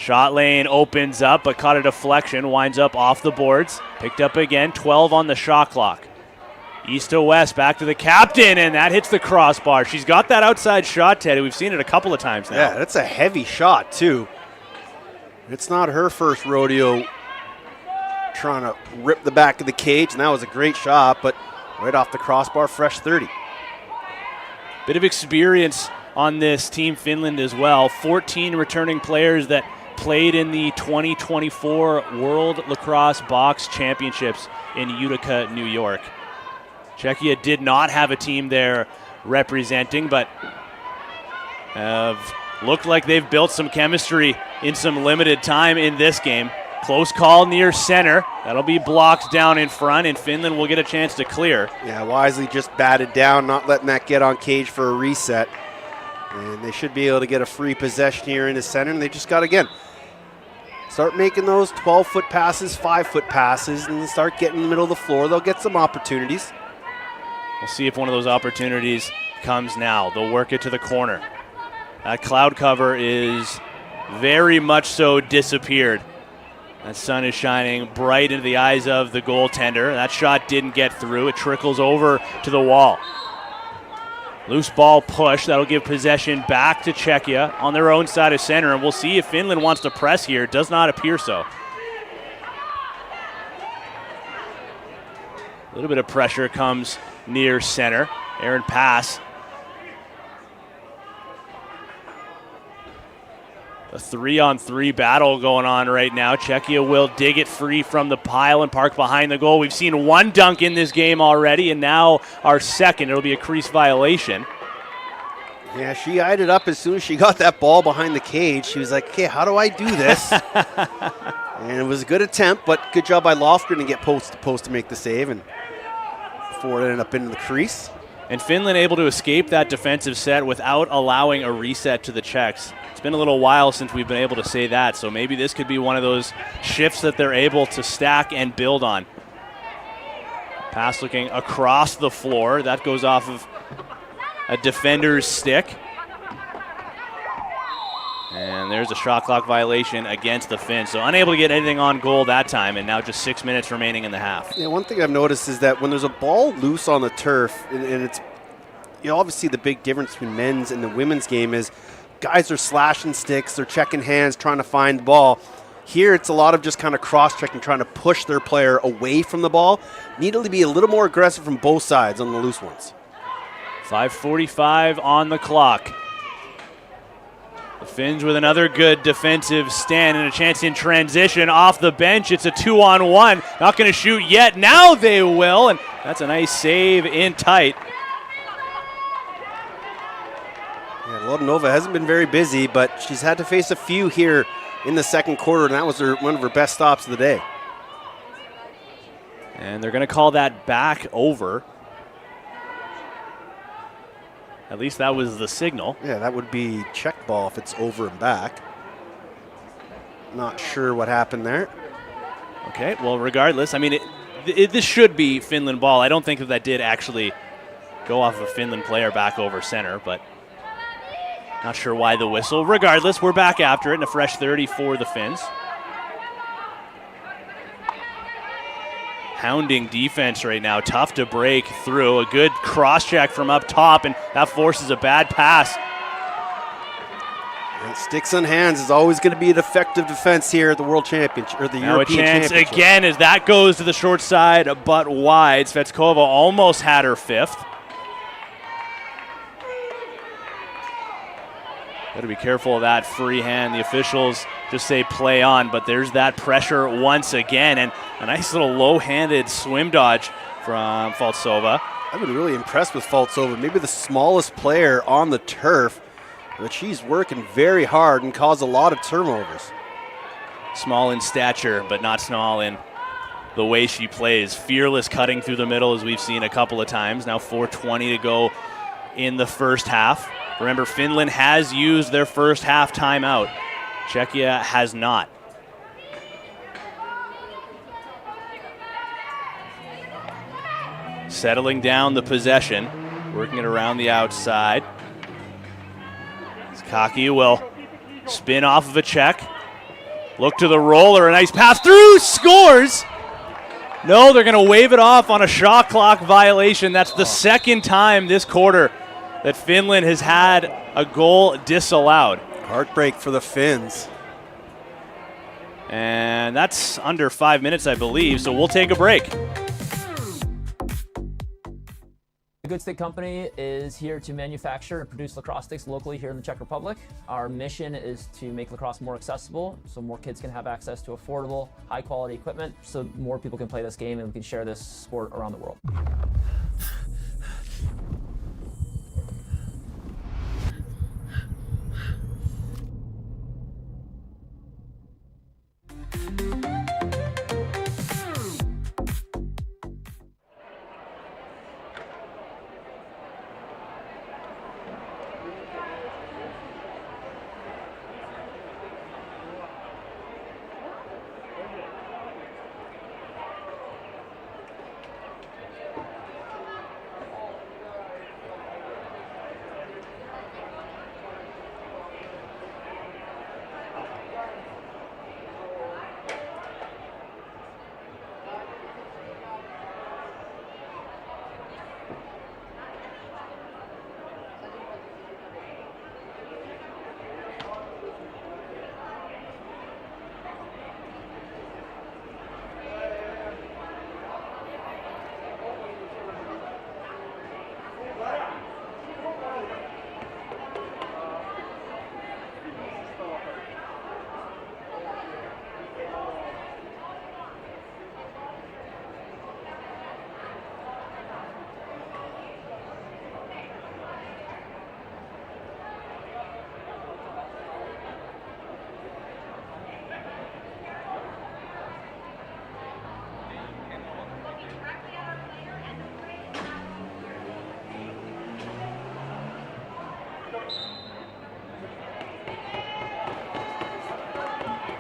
Shot lane opens up, but caught a deflection, winds up off the boards. Picked up again, 12 on the shot clock. East to west, back to the captain, and that hits the crossbar. She's got that outside shot, Teddy. We've seen it a couple of times now. Yeah, that's a heavy shot, too. It's not her first rodeo trying to rip the back of the cage, and that was a great shot, but right off the crossbar, fresh 30. Bit of experience on this Team Finland as well. 14 returning players that played in the 2024 World Lacrosse Box Championships in Utica, New York. Czechia did not have a team there representing, but have looked like they've built some chemistry in some limited time in this game. Close call near center. That'll be blocked down in front, and Finland will get a chance to clear. Yeah, wisely just batted down, not letting that get on cage for a reset. And they should be able to get a free possession here in the center, and they just got to, again, start making those 12-foot passes, 5-foot passes, and start getting in the middle of the floor. They'll get some opportunities. We'll see if one of those opportunities comes now. They'll work it to the corner. That cloud cover is very much so disappeared. That sun is shining bright into the eyes of the goaltender. That shot didn't get through. It trickles over to the wall. Loose ball push. That'll give possession back to Czechia on their own side of center, and we'll see if Finland wants to press here. It does not appear so. A little bit of pressure comes near center. Aaron pass. A 3-on-3 battle going on right now. Czechia will dig it free from the pile and park behind the goal. We've seen one dunk in this game already, and now our second. It'll be a crease violation. Yeah, she eyed it up as soon as she got that ball behind the cage. She was like, okay, how do I do this? And it was a good attempt, but good job by Lofgren to get post to post to make the save, and before it ended up into the crease. And Finland able to escape that defensive set without allowing a reset to the Czechs. It's been a little while since we've been able to say that, so maybe this could be one of those shifts that they're able to stack and build on. Pass looking across the floor. That goes off of a defender's stick. And there's a shot clock violation against the Finns. So unable to get anything on goal that time, and now just 6 minutes remaining in the half. Yeah, one thing I've noticed is that when there's a ball loose on the turf, and it's, you know, obviously the big difference between men's and the women's game is guys are slashing sticks, they're checking hands, trying to find the ball. Here it's a lot of just kind of cross-checking, trying to push their player away from the ball. Needed to be a little more aggressive from both sides on the loose ones. 5:45 on the clock. The Finns with another good defensive stand and a chance in transition off the bench. It's a 2-on-1. Not going to shoot yet. Now they will, and that's a nice save in tight. Yeah, Lodanova hasn't been very busy, but she's had to face a few here in the second quarter, and that was one of her best stops of the day. And they're going to call that back over. At least that was the signal. Yeah, that would be check ball if it's over and back. Not sure what happened there. Okay, well, regardless, I mean, this should be Finland ball. I don't think that did actually go off a Finland player back over center, but not sure why the whistle. Regardless, we're back after it, and a fresh 30 for the Finns. Hounding defense right now, tough to break through. A good cross-check from up top, and that forces a bad pass. And sticks on hands is always going to be an effective defense here at the World Championship, or the now European a chance Championship. Again as that goes to the short side, but wide. Svetskova almost had her fifth. Got to be careful of that free hand. The officials just say play on, but there's that pressure once again, and a nice little low-handed swim dodge from Faltsova. I've been really impressed with Faltsova, maybe the smallest player on the turf, but she's working very hard and caused a lot of turnovers. Small in stature, but not small in the way she plays. Fearless cutting through the middle, as we've seen a couple of times. Now 4:20 to go in the first half. Remember, Finland has used their first half timeout. Czechia has not. Settling down the possession, working it around the outside. Kaki will spin off of a check. Look to the roller, a nice pass through, scores! No, they're going to wave it off on a shot clock violation. That's the second time this quarter that Finland has had a goal disallowed. Heartbreak for the Finns. And that's under 5 minutes, I believe, so we'll take a break. The Good Stick Company is here to manufacture and produce lacrosse sticks locally here in the Czech Republic. Our mission is to make lacrosse more accessible so more kids can have access to affordable, high-quality equipment so more people can play this game and we can share this sport around the world.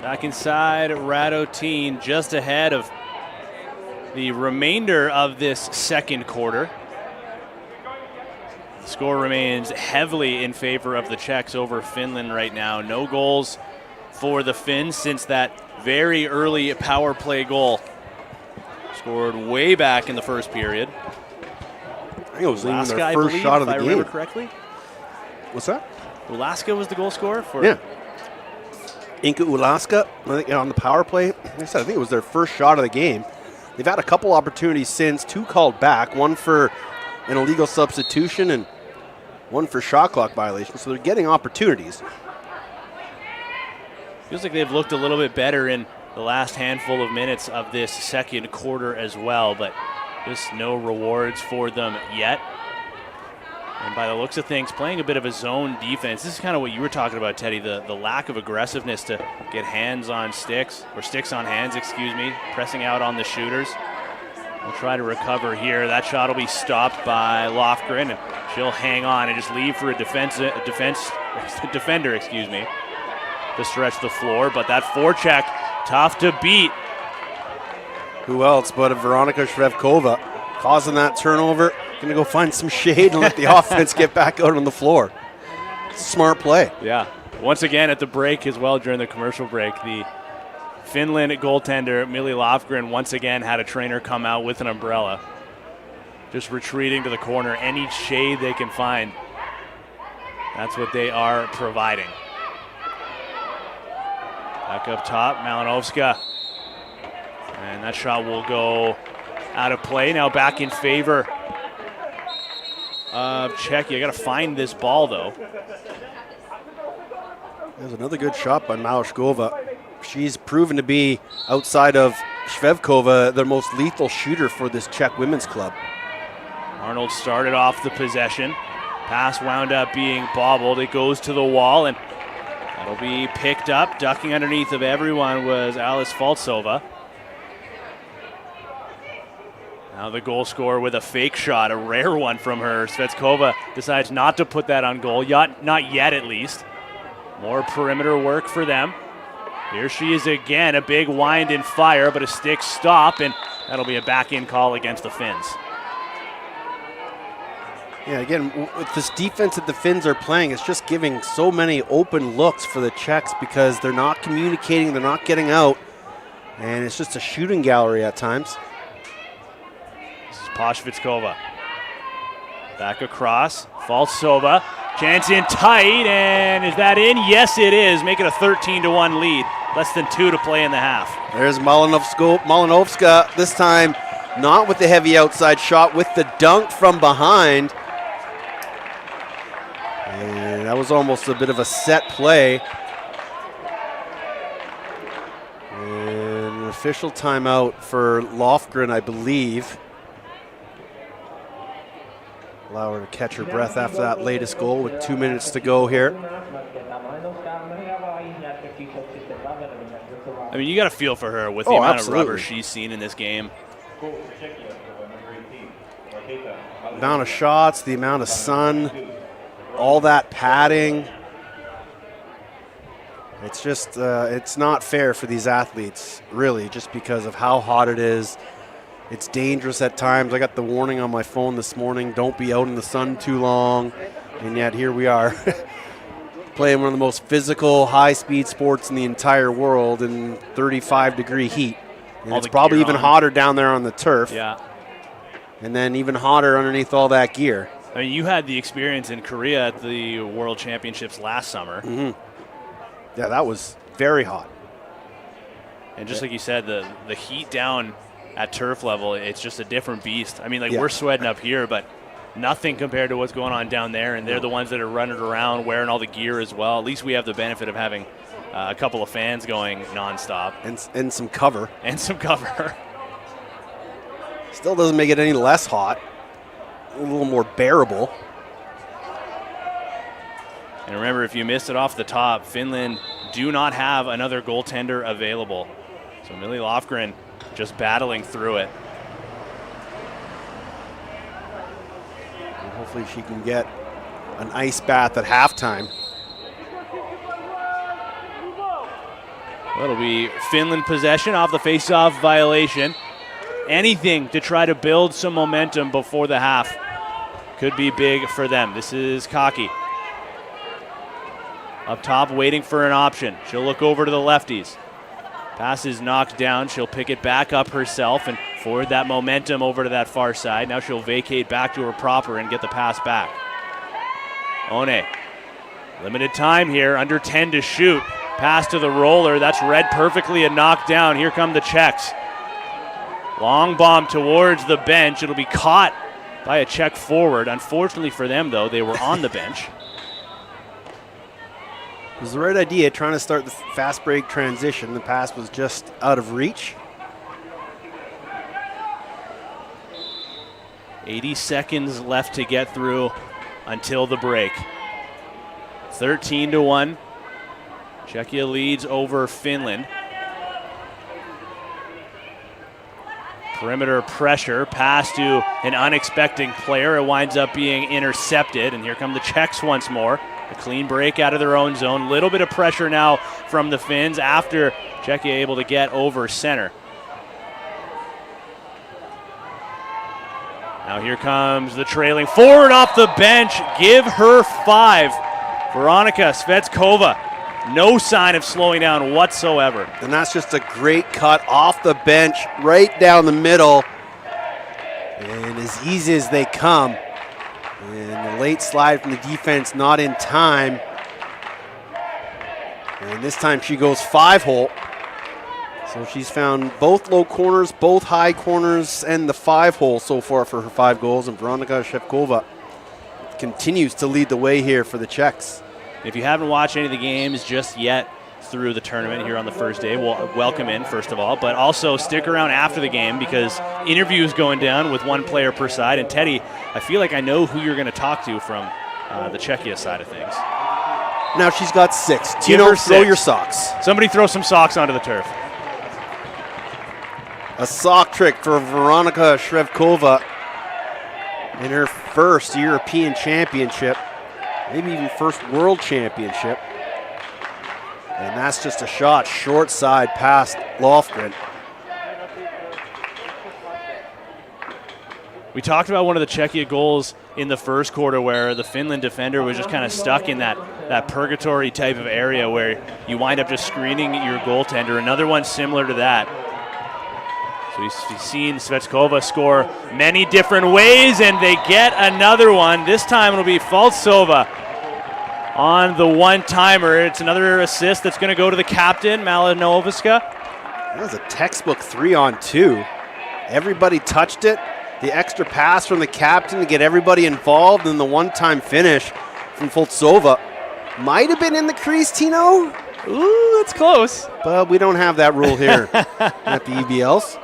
Back inside Radotín, just ahead of the remainder of this second quarter. The score remains heavily in favor of the Czechs over Finland right now. No goals for the Finns since that very early power play goal. Scored way back in the first period. I think it was even Ulaska, their I first believe, shot of the if game. I remember correctly. What's that? Ulaska was the goal scorer for. Yeah. Inka Ulaska, I think, on the power play. Like I said, I think it was their first shot of the game. They've had a couple opportunities since, 2 called back, 1 for an illegal substitution and 1 for shot clock violation. So they're getting opportunities. Feels like they've looked a little bit better in the last handful of minutes of this second quarter as well, but just no rewards for them yet. And by the looks of things, playing a bit of a zone defense. This is kind of what you were talking about, Teddy, the lack of aggressiveness to get hands on sticks, or sticks on hands, excuse me, pressing out on the shooters. We'll try to recover here. That shot will be stopped by Lofgren, and she'll hang on and just leave for a defender, excuse me, to stretch the floor. But that forecheck, tough to beat. Who else but Veronika Shrevkova causing that turnover? Going to go find some shade and let the offense get back out on the floor. It's a smart play. Yeah. Once again at the break as well, during the commercial break, the Finland goaltender, Millie Lofgren, once again had a trainer come out with an umbrella. Just retreating to the corner. Any shade they can find, that's what they are providing. Back up top, Malinovska. And that shot will go out of play. Now back in favor of Czechia. Got to find this ball, though. There's another good shot by Malashkova. She's proven to be, outside of Shvevkova, the most lethal shooter for this Czech women's club. Arnold started off the possession. Pass wound up being bobbled. It goes to the wall, and that'll be picked up. Ducking underneath of everyone was Alice Faltsova. Now the goal scorer with a fake shot, a rare one from her. Svetskova decides not to put that on goal, not yet at least. More perimeter work for them. Here she is again, a big wind and fire, but a stick stop, and that'll be a back-in call against the Finns. Yeah, again, with this defense that the Finns are playing, it's just giving so many open looks for the Czechs because they're not communicating, they're not getting out, and it's just a shooting gallery at times. This is Poshvitzkova. Back across, Falsova, chance in tight, and is that in? Yes, it is, make it a 13-1 lead. Less than 2 to play in the half. There's Malinovska, this time not with the heavy outside shot, with the dunk from behind. And that was almost a bit of a set play. And an official timeout for Lofgren, I believe. Allow her to catch her breath after that latest goal with 2 minutes to go here. I mean, you got to feel for her with the amount absolutely. of rubber she's seen in this game. The amount of shots, the amount of sun, all that padding. It's just, it's not fair for these athletes, really, just because of how hot it is. It's dangerous at times. I got the warning on my phone this morning, don't be out in the sun too long. And yet here we are playing one of the most physical, high-speed sports in the entire world in 35-degree heat. And it's probably even hotter down there on the turf. Yeah. And then even hotter underneath all that gear. I mean, you had the experience in Korea at the World Championships last summer. Mm-hmm. Yeah, that was very hot. And just like you said, the heat down at turf level, it's just a different beast. I mean, like we're sweating up here, but nothing compared to what's going on down there. And they're the ones that are running around wearing all the gear as well. At least we have the benefit of having a couple of fans going nonstop. And some cover. And some cover. Still doesn't make it any less hot. A little more bearable. And remember, if you missed it off the top, Finland do not have another goaltender available. So Millie Lofgren just battling through it. And hopefully she can get an ice bath at halftime. That'll be Finland possession off the face-off violation. Anything to try to build some momentum before the half could be big for them. This is Kaki. Up top, waiting for an option. She'll look over to the lefties. Pass is knocked down. She'll pick it back up herself and forward that momentum over to that far side. Now she'll vacate back to her proper and get the pass back. One. Limited time here, under 10 to shoot. Pass to the roller. That's read perfectly and knocked down. Here come the Czechs. Long bomb towards the bench. It'll be caught by a Czech forward. Unfortunately for them, though, they were on the bench. It was the right idea, trying to start the fast break transition. The pass was just out of reach. 80 seconds left to get through until the break. 13-1. Czechia leads over Finland. Perimeter pressure, pass to an unexpected player. It winds up being intercepted, and here come the Czechs once more. A clean break out of their own zone. Little bit of pressure now from the Finns after Czechia able to get over center. Now here comes the trailing forward off the bench. Give her 5. Veronika Svetskova. No sign of slowing down whatsoever. And that's just a great cut off the bench, right down the middle. And as easy as they come. And the late slide from the defense not in time. And this time she goes 5-hole. So she's found both low corners, both high corners, and the 5-hole so far for her 5 goals. And Veronika Shevkova continues to lead the way here for the Czechs. If you haven't watched any of the games just yet through the tournament here on the first day, well, welcome in, first of all. But also stick around after the game because interviews going down with one player per side. And Teddy, I feel like I know who you're going to talk to from the Czechia side of things. Now she's got 6. Tino, throw your socks. Somebody throw some socks onto the turf. A sock trick for Veronika Shevkova in her first European championship. Maybe even first world championship. And that's just a shot short side past Lofgren. We talked about one of the Czechia goals in the first quarter where the Finland defender was just kind of stuck in that purgatory type of area where you wind up just screening your goaltender. Another one similar to that. So we've seen Svetskova score many different ways, and they get another one. This time it'll be Faltsova on the one-timer. It's another assist that's going to go to the captain, Malinoviska. That was a textbook 3-on-2. Everybody touched it. The extra pass from the captain to get everybody involved, and the one-time finish from Faltsova. Might have been in the crease, Tino. Ooh, that's close. But we don't have that rule here at the EBLs.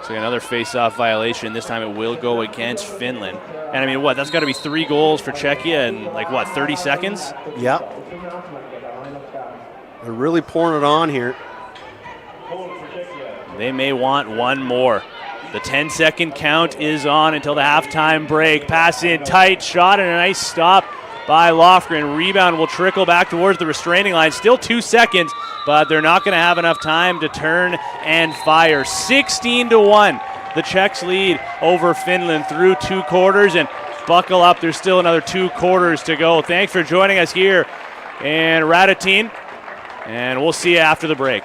So another face-off violation. This time it will go against Finland. And I mean, what? That's got to be 3 goals for Czechia in, like, what, 30 seconds? Yep. They're really pouring it on here. They may want one more. The 10-second count is on until the halftime break. Pass in tight, shot, and a nice stop by Lofgren. Rebound will trickle back towards the restraining line. Still 2 seconds, but they're not going to have enough time to turn and fire. 16-1, the Czechs lead over Finland through 2 quarters, and buckle up. There's still another 2 quarters to go. Thanks for joining us here in Radotín, and we'll see you after the break.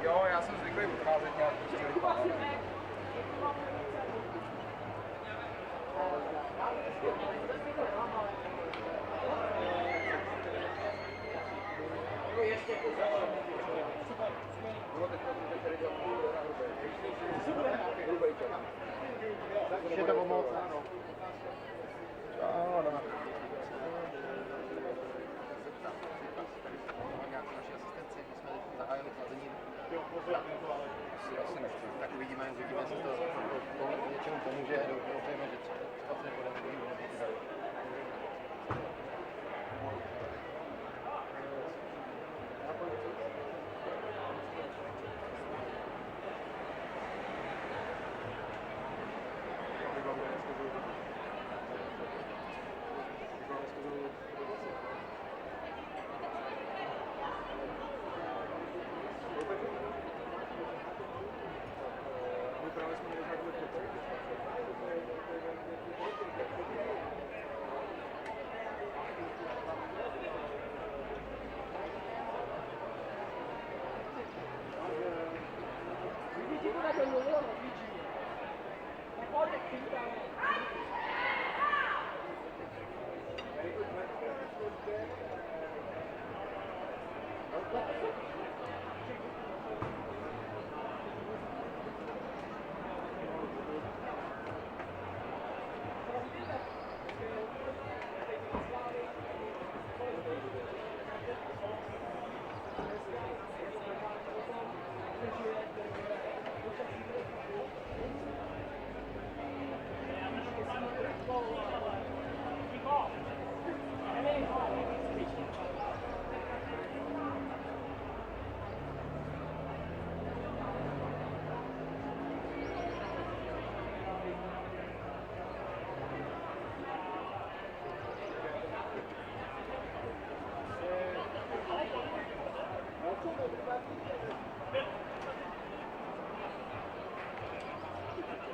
Jo, já jsem zvyklý vycházet nějak prostě. Ještě to pomoct, ano. Ano. Nějakou naši asistenci, my jsme zahájili chlazení. Asi nechci. Tak uvidíme, jestli to něčemu pomůže. Doufejme, že třeba se nepodaří.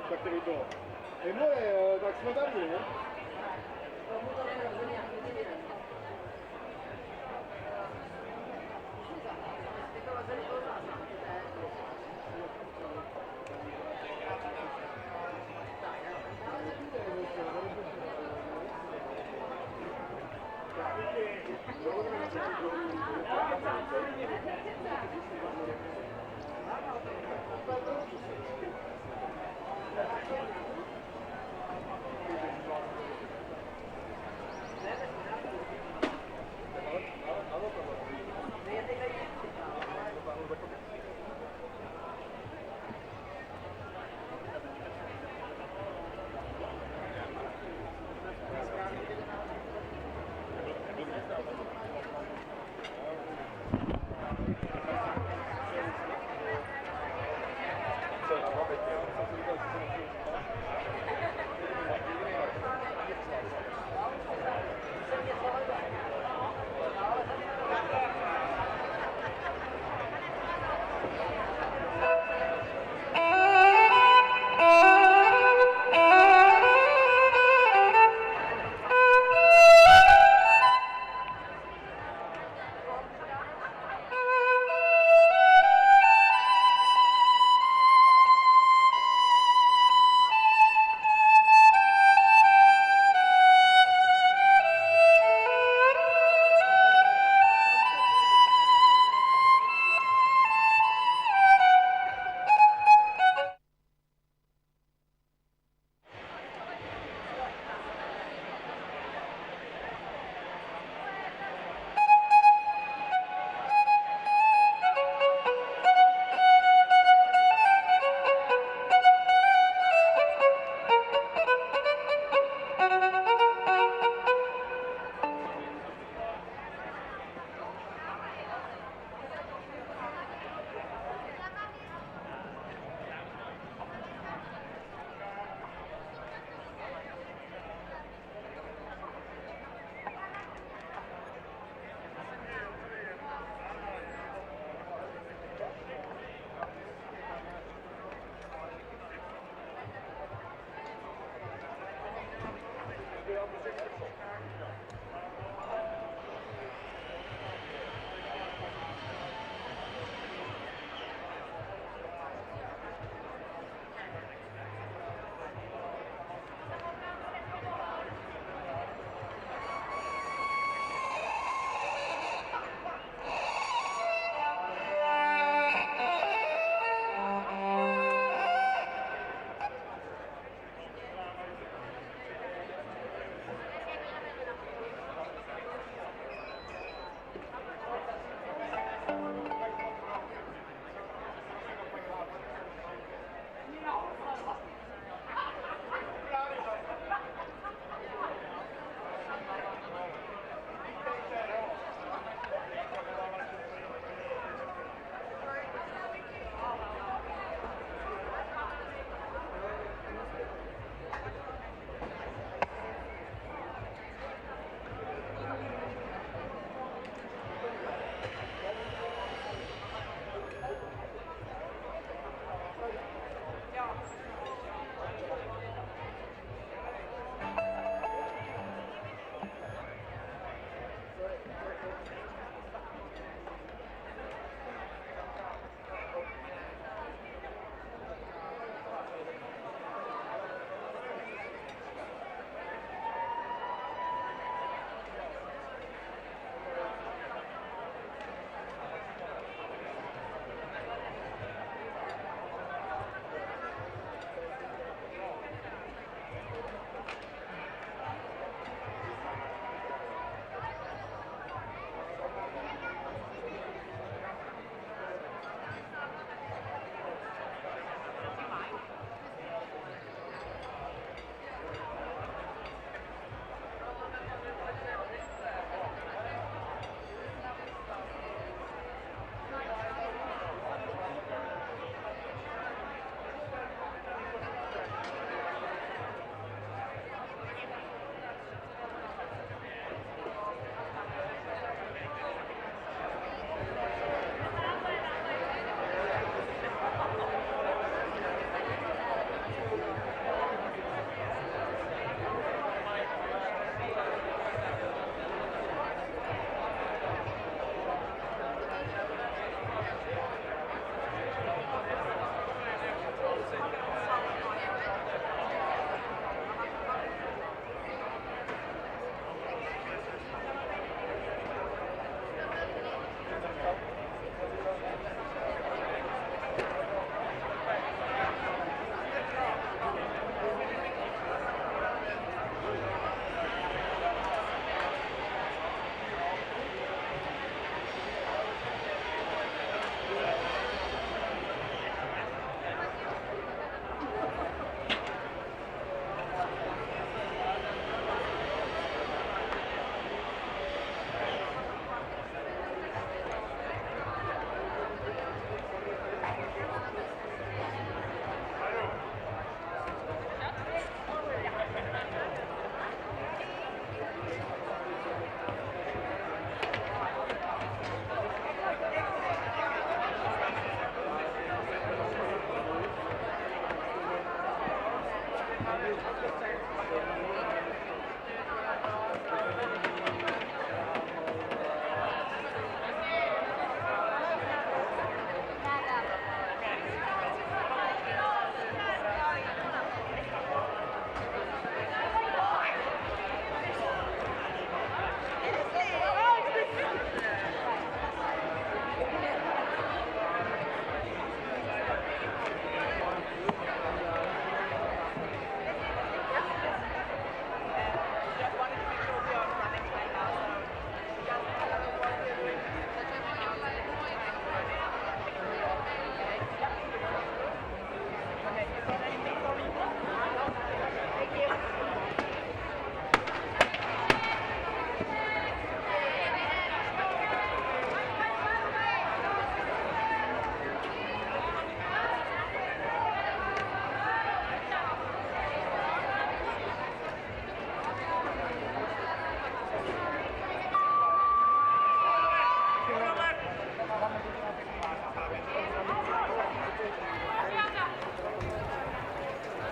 Tak to by bylo. Tak jsme tady, ne?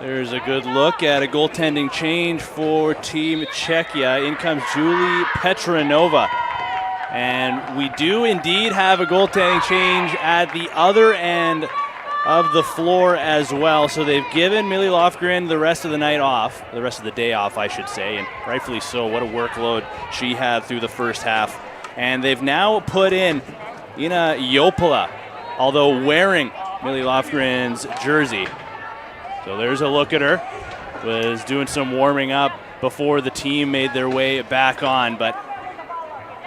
There's a good look at a goaltending change for Team Czechia. In comes Julie Petranova. And we do indeed have a goaltending change at the other end of the floor as well. So they've given Millie Lofgren the rest of the night off, the rest of the day off, I should say, and rightfully so. What a workload she had through the first half. And they've now put in Ina Jopala, although wearing Millie Lofgren's jersey. So there's a look at her. Was doing some warming up before the team made their way back on. But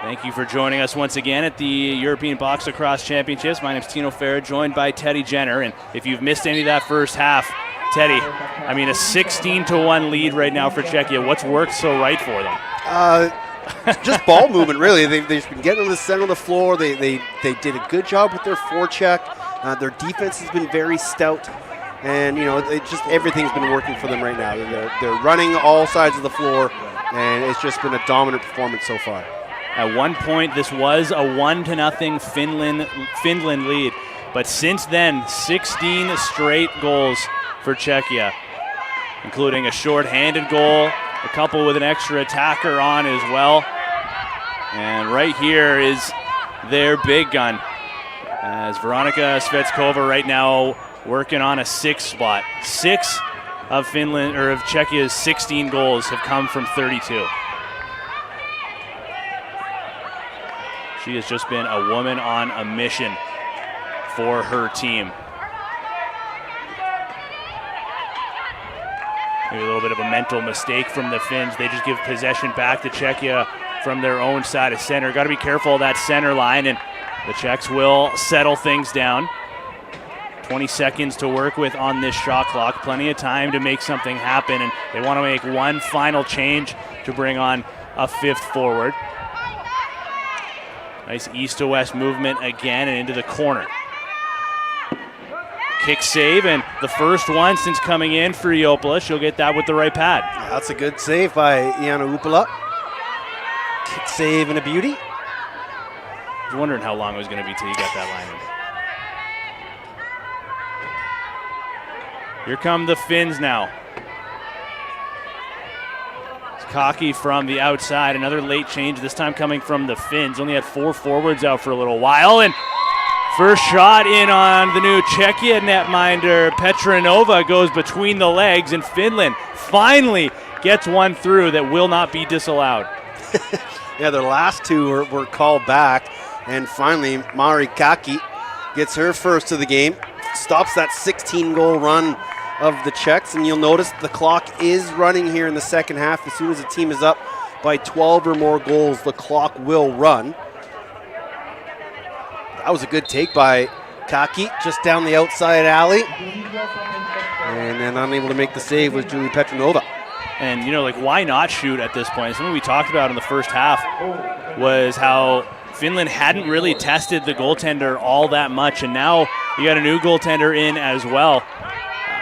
thank you for joining us once again at the European Box Lacrosse Championships. My name's Tino Farah, joined by Teddy Jenner. And if you've missed any of that first half, Teddy, I mean, a 16-1 lead right now for Czechia. What's worked so right for them? Just ball movement, really. They've been getting to the center of the floor. They did a good job with their forecheck. Their defense has been very stout. And, you know, everything's been working for them right now. They're running all sides of the floor, and it's just been a dominant performance so far. At one point, this was a 1-0 Finland lead. But since then, 16 straight goals for Czechia, including a short-handed goal, a couple with an extra attacker on as well. And right here is their big gun, as Veronika Svetskova right now working on a 6 spot. 6 of Czechia's 16 goals have come from 32. She has just been a woman on a mission for her team. Maybe a little bit of a mental mistake from the Finns. They just give possession back to Czechia from their own side of center. Got to be careful of that center line, and the Czechs will settle things down. 20 seconds to work with on this shot clock. Plenty of time to make something happen, and they want to make one final change to bring on a 5th forward. Nice east to west movement again and into the corner. Kick save, and the first one since coming in for Jopala. She'll get that with the right pad. Yeah, that's a good save by Iana Jopala. Kick save and a beauty. I was wondering how long it was going to be till you got that line in. Here come the Finns now. It's cocky from the outside. Another late change, this time coming from the Finns. Only had 4 forwards out for a little while. And first shot in on the new Czechia netminder. Petranova goes between the legs, and Finland finally gets one through that will not be disallowed. Yeah, their last 2 were called back. And finally, Mari Kaki gets her first of the game. Stops that 16-goal run of the Czechs, and you'll notice the clock is running here in the second half. As soon as the team is up by 12 or more goals, the clock will run. That was a good take by Kaki, just down the outside alley. And then unable to make the save was Julie Petranova. And, you know, like, why not shoot at this point? Something we talked about in the first half was how Finland hadn't really tested the goaltender all that much, and now you got a new goaltender in as well.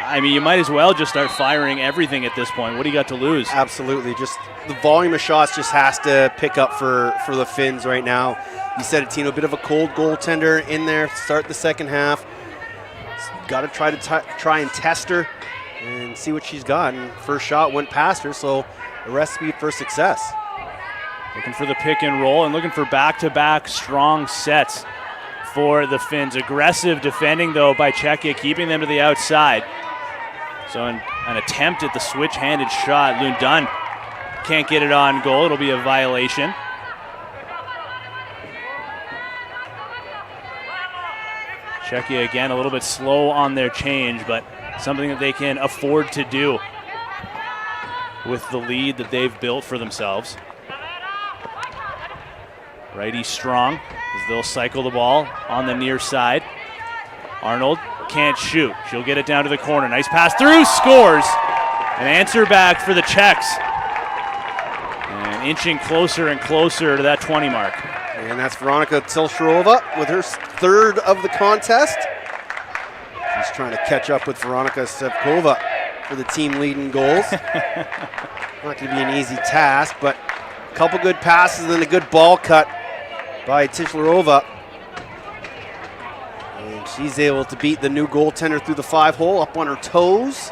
I mean, you might as well just start firing everything at this point. What do you got to lose? Absolutely. Just the volume of shots just has to pick up for the Finns right now. You said it, Tino, a bit of a cold goaltender in there to start the second half. Got to try and test her. and see what she's got. And first shot went past her, so a recipe for success. Looking for the pick and roll and looking for back-to-back strong sets for the Finns. Aggressive defending, though, by Czechia, keeping them to the outside. So an attempt at the switch-handed shot. Lundin can't get it on goal. It'll be a violation. Czechia, again, a little bit slow on their change, but something that they can afford to do with the lead that they've built for themselves. Righty strong as they'll cycle the ball on the near side. Arnold can't shoot. She'll get it down to the corner. Nice pass through, scores. An answer back for the Czechs. And inching closer and closer to that 20 mark. And that's Veronika Tilsharova with her third of the contest. She's trying to catch up with Veronika Sevkova for the team lead in goals. Not going to be an easy task, but a couple good passes and then a good ball cut by Tislarova. And she's able to beat the new goaltender through the 5-hole, up on her toes.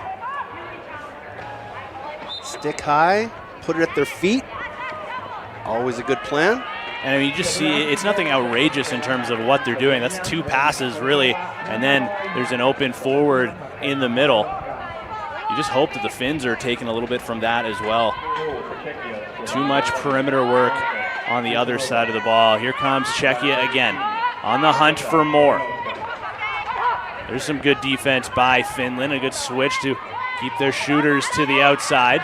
Stick high, put it at their feet. Always a good plan. And I mean, you just see it's nothing outrageous in terms of what they're doing. That's 2 passes, really, and then there's an open forward in the middle. You just hope that the Finns are taking a little bit from that as well. Too much perimeter work on the other side of the ball. Here comes Czechia again, on the hunt for more. There's some good defense by Finland, a good switch to keep their shooters to the outside.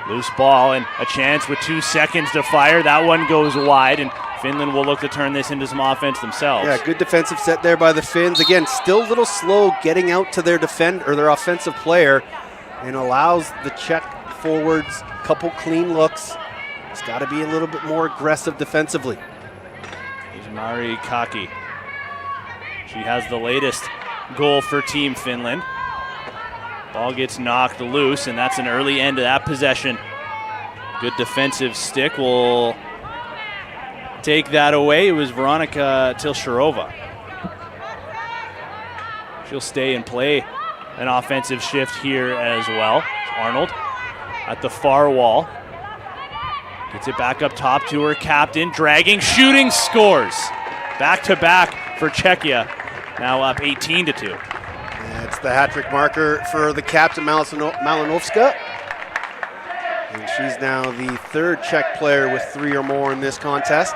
Loose ball and a chance with 2 seconds to fire. That one goes wide, and Finland will look to turn this into some offense themselves. Yeah, good defensive set there by the Finns. Again, still a little slow getting out to their their offensive player, and allows the Czech forwards a couple clean looks. It's got to be a little bit more aggressive defensively. Here's Mari Kaki. She has the latest goal for Team Finland. Ball gets knocked loose, and that's an early end to that possession. Good defensive stick will take that away. It was Veronika Tilsharova. She'll stay and play an offensive shift here as well. Arnold at the far wall. Gets it back up top to her captain. Dragging, shooting, scores. Back-to-back for Czechia. Now up 18-2. That's the hat-trick marker for the captain, Malinovska. And she's now the third Czech player with 3 or more in this contest.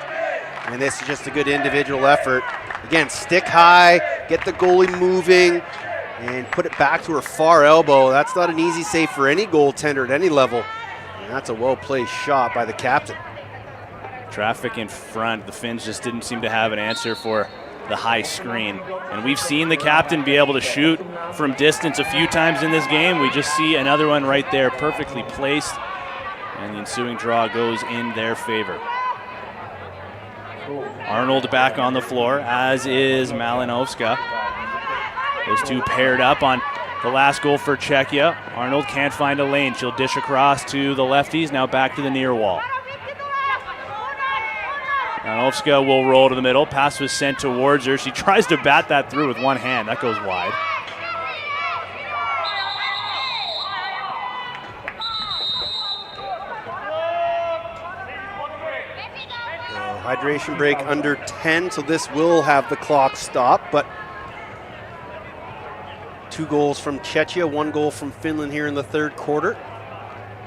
And this is just a good individual effort. Again, stick high, get the goalie moving, and put it back to her far elbow. That's not an easy save for any goaltender at any level. And that's a well-placed shot by the captain. Traffic in front. The Finns just didn't seem to have an answer for the high screen. And we've seen the captain be able to shoot from distance a few times in this game. We just see another one right there, perfectly placed. And the ensuing draw goes in their favor. Arnold back on the floor, as is Malinovska. Those two paired up on the last goal for Czechia. Arnold can't find a lane. She'll dish across to the lefties, now back to the near wall. Malinovska will roll to the middle. Pass was sent towards her. She tries to bat that through with one hand. That goes wide. Hydration break under 10, so this will have the clock stop, but 2 goals from Czechia, 1 goal from Finland here in the third quarter.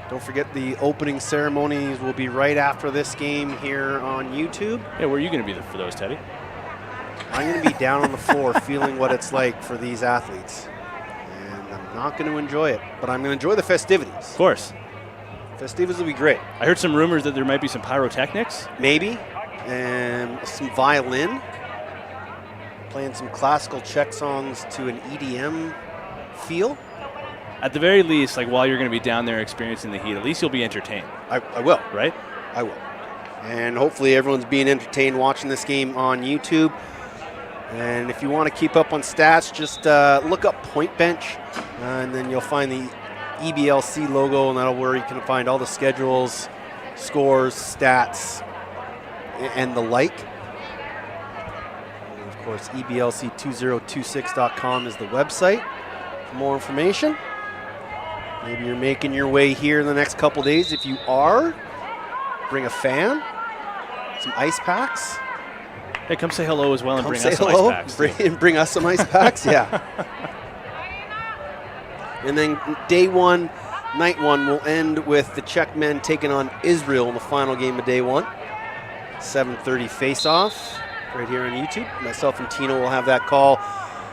Don't forget the opening ceremonies will be right after this game here on YouTube. Yeah, where are you going to be for those, Teddy? I'm going to be down on the floor feeling what it's like for these athletes. And I'm not going to enjoy it, but I'm going to enjoy the festivities. Of course. Festivities will be great. I heard some rumors that there might be some pyrotechnics. Maybe. And some violin. Playing some classical Czech songs to an EDM feel. At the very least, like while you're going to be down there experiencing the heat, at least you'll be entertained. I will. Right? I will. And hopefully everyone's being entertained watching this game on YouTube. And if you want to keep up on stats, just look up Point Bench, and then you'll find the EBLC logo, and that'll where you can find all the schedules, scores, stats, and the like. And of course, EBLC2026.com is the website. For more information, maybe you're making your way here in the next couple days. If you are, bring a fan, some ice packs. Hey, come say hello as well and Come bring say us some hello, ice packs. too. bring us some ice packs, yeah. And then day one, night one will end with the Czech men taking on Israel in the final game of day one. 7:30 face-off right here on YouTube. Myself and Tino will have that call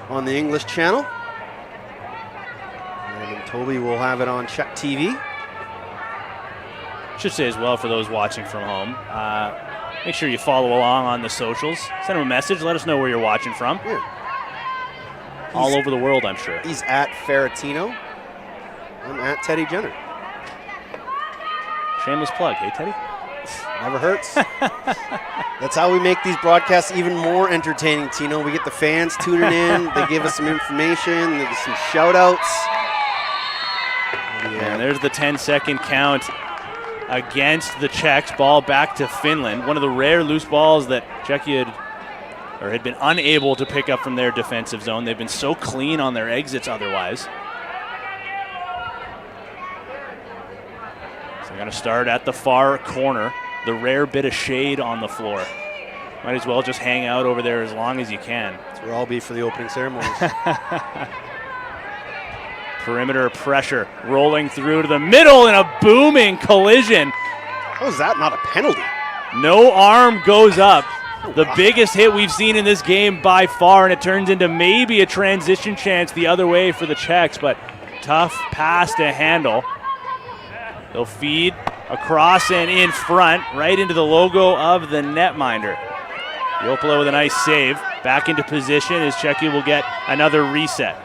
on the English channel. And then Toby will have it on Czech TV. Should say as well for those watching from home, make sure you follow along on the socials. Send them a message. Let us know where you're watching from. Yeah. All over the world, I'm sure. He's at Ferratino. I'm at Teddy Jenner. Shameless plug. Hey, Teddy? Never hurts. That's how we make these broadcasts even more entertaining, Tino. We get the fans tuning in. They give us some information. They give some shout-outs. And there's the 10-second count against the Czechs. Ball back to Finland. One of the rare loose balls that Czechia had been unable to pick up from their defensive zone. They've been so clean on their exits otherwise. So they're going to start at the far corner. The rare bit of shade on the floor. Might as well just hang out over there as long as you can. That's where I'll be for the opening ceremonies. Perimeter pressure rolling through to the middle in a booming collision. How is that not a penalty? No arm goes up. The biggest hit we've seen in this game by far, and it turns into maybe a transition chance the other way for the Czechs, but tough pass to handle. They'll feed across and in front, right into the logo of the netminder. Jopala with a nice save. Back into position as Czechia will get another reset.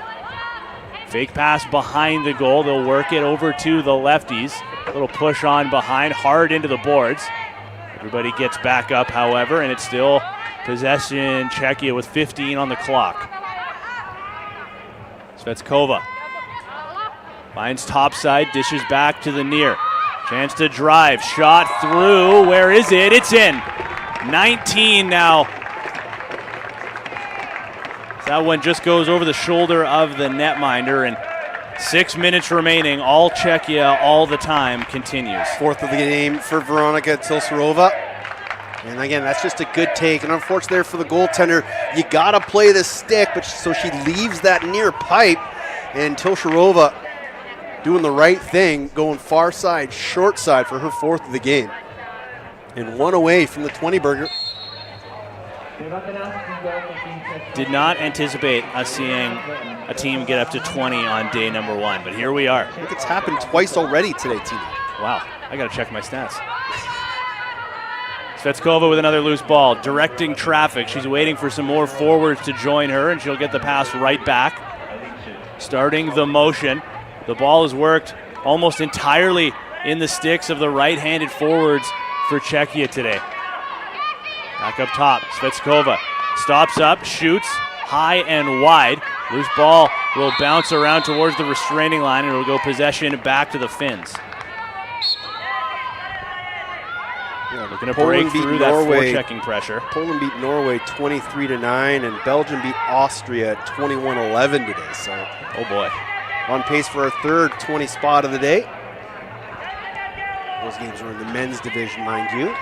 Fake pass behind the goal. They'll work it over to the lefties. A little push on behind, hard into the boards. Everybody gets back up, however, and it's still possession Czechia with 15 on the clock. Svetskova finds topside, dishes back to the near. Chance to drive, shot through. Where is it? It's in. 19 now. That one just goes over the shoulder of the netminder, and 6 minutes remaining. All Czechia, all the time continues. Fourth of the game for Veronika Tilsarova. And again, that's just a good take. And unfortunately there for the goaltender, you got to play the stick, but so she leaves that near pipe. And Tilsarova doing the right thing, going far side, short side for her fourth of the game. And one away from the 20-burger. Did not anticipate us seeing a team get up to 20 on day number one, but here we are. I think it's happened twice already today, Tina. Wow, I got to check my stats. Svetskova with another loose ball, directing traffic. She's waiting for some more forwards to join her, and she'll get the pass right back. Starting the motion. The ball is worked almost entirely in the sticks of the right-handed forwards for Czechia today. Back up top, Svetskova stops up, shoots high and wide. Loose ball will bounce around towards the restraining line, and it will go possession back to the Finns. Yeah, looking to break through that forechecking pressure. Poland beat Norway 23-9, and Belgium beat Austria 21-11 today. So, oh boy, on pace for our third 20 spot of the day. Those games were in the men's division, mind you.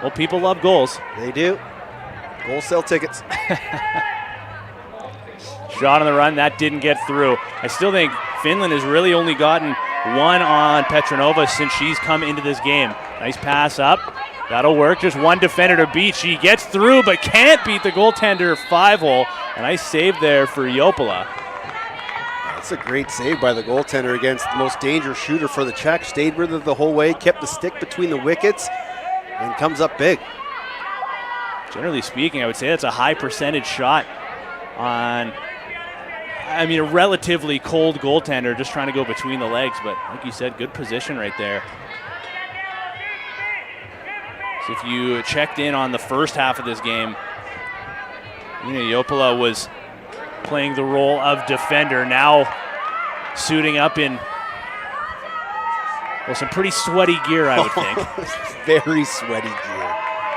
Well, people love goals. They do. Goals sell tickets. Shot on the run, that didn't get through. I still think Finland has really only gotten one on Petranova since she's come into this game. Nice pass up. That'll work. Just one defender to beat. She gets through but can't beat the goaltender 5-hole. A nice save there for Jopala. That's a great save by the goaltender against the most dangerous shooter for the Czech. Stayed with it the whole way, kept the stick between the wickets, and comes up big. Generally speaking, I would say that's a high percentage shot on, I mean, a relatively cold goaltender just trying to go between the legs, but like you said, good position right there. So if you checked in on the first half of this game, you know, Jopala was playing the role of defender, now suiting up in, well, some pretty sweaty gear, I would think. Very sweaty gear.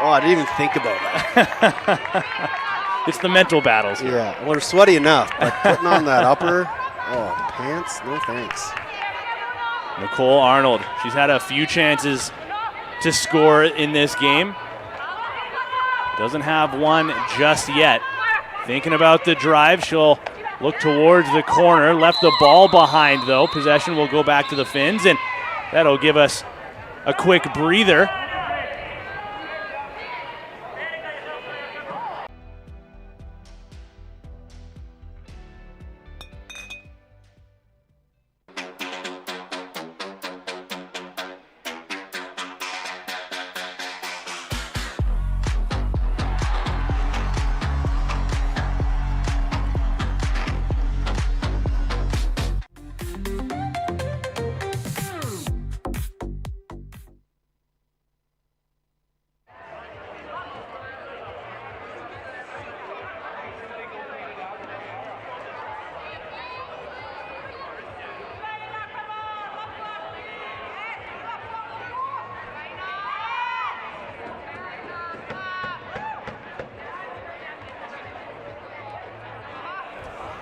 Oh, I didn't even think about that. It's the mental battles here. Yeah, well, they're sweaty enough, but putting on that upper, pants, no thanks. Nicole Arnold, she's had a few chances to score in this game. Doesn't have one just yet. Thinking about the drive, she'll look towards the corner. Left the ball behind, though. Possession will go back to the Finns, and that'll give us a quick breather.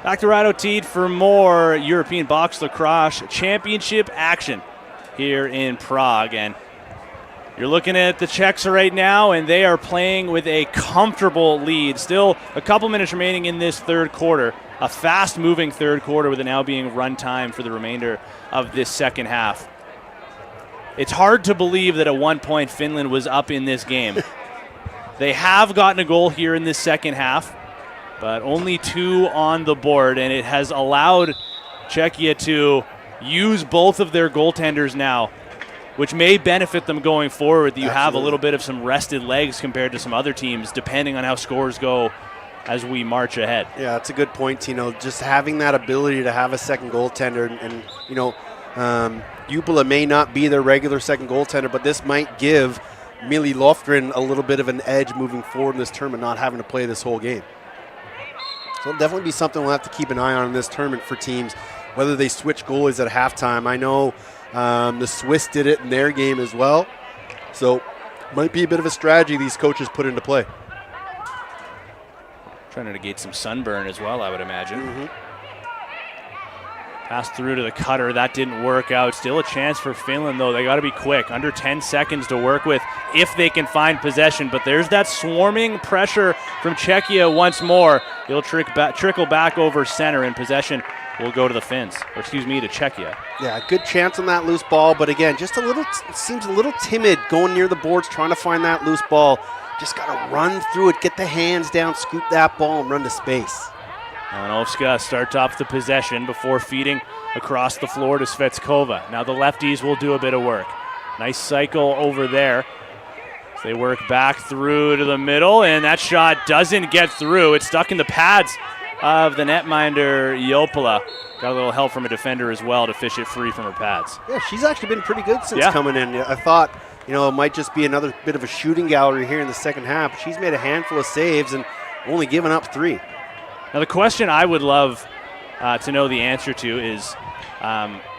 Back to Radotín for more European Box Lacrosse Championship action here in Prague. And you're looking at the Czechs right now, and they are playing with a comfortable lead. Still a couple minutes remaining in this third quarter. A fast-moving third quarter with it now being run time for the remainder of this second half. It's hard to believe that at one point Finland was up in this game. They have gotten a goal here in this second half, but only 2 on the board, and it has allowed Czechia to use both of their goaltenders now, which may benefit them going forward. You have a little bit of some rested legs compared to some other teams, depending on how scores go as we march ahead. Yeah, that's a good point, Tino. Just having that ability to have a second goaltender, and you know, Juppila may not be their regular second goaltender, but this might give Mili Lofgren a little bit of an edge moving forward in this tournament, not having to play this whole game. So it'll definitely be something we'll have to keep an eye on in this tournament for teams, whether they switch goalies at halftime. I know the Swiss did it in their game as well, so might be a bit of a strategy these coaches put into play. Trying to negate some sunburn as well, I would imagine. Pass through to the cutter. That didn't work out. Still a chance for Finland, though. They got to be quick. Under 10 seconds to work with if they can find possession. But there's that swarming pressure from Czechia once more. It'll trickle back over center, and possession will go to the Finns. Or excuse me, to Czechia. Yeah, good chance on that loose ball. But again, just a little, seems a little timid going near the boards, trying to find that loose ball. Just got to run through it, get the hands down, scoop that ball, and run to space. Malinowska starts off the possession before feeding across the floor to Svetskova. Now the lefties will do a bit of work. Nice cycle over there. So they work back through to the middle, and that shot doesn't get through. It's stuck in the pads of the netminder Juppila. Got a little help from a defender as well to fish it free from her pads. Yeah, she's actually been pretty good since coming in. I thought, you know, it might just be another bit of a shooting gallery here in the second half. She's made a handful of saves and only given up 3. Now the question I would love to know the answer to is,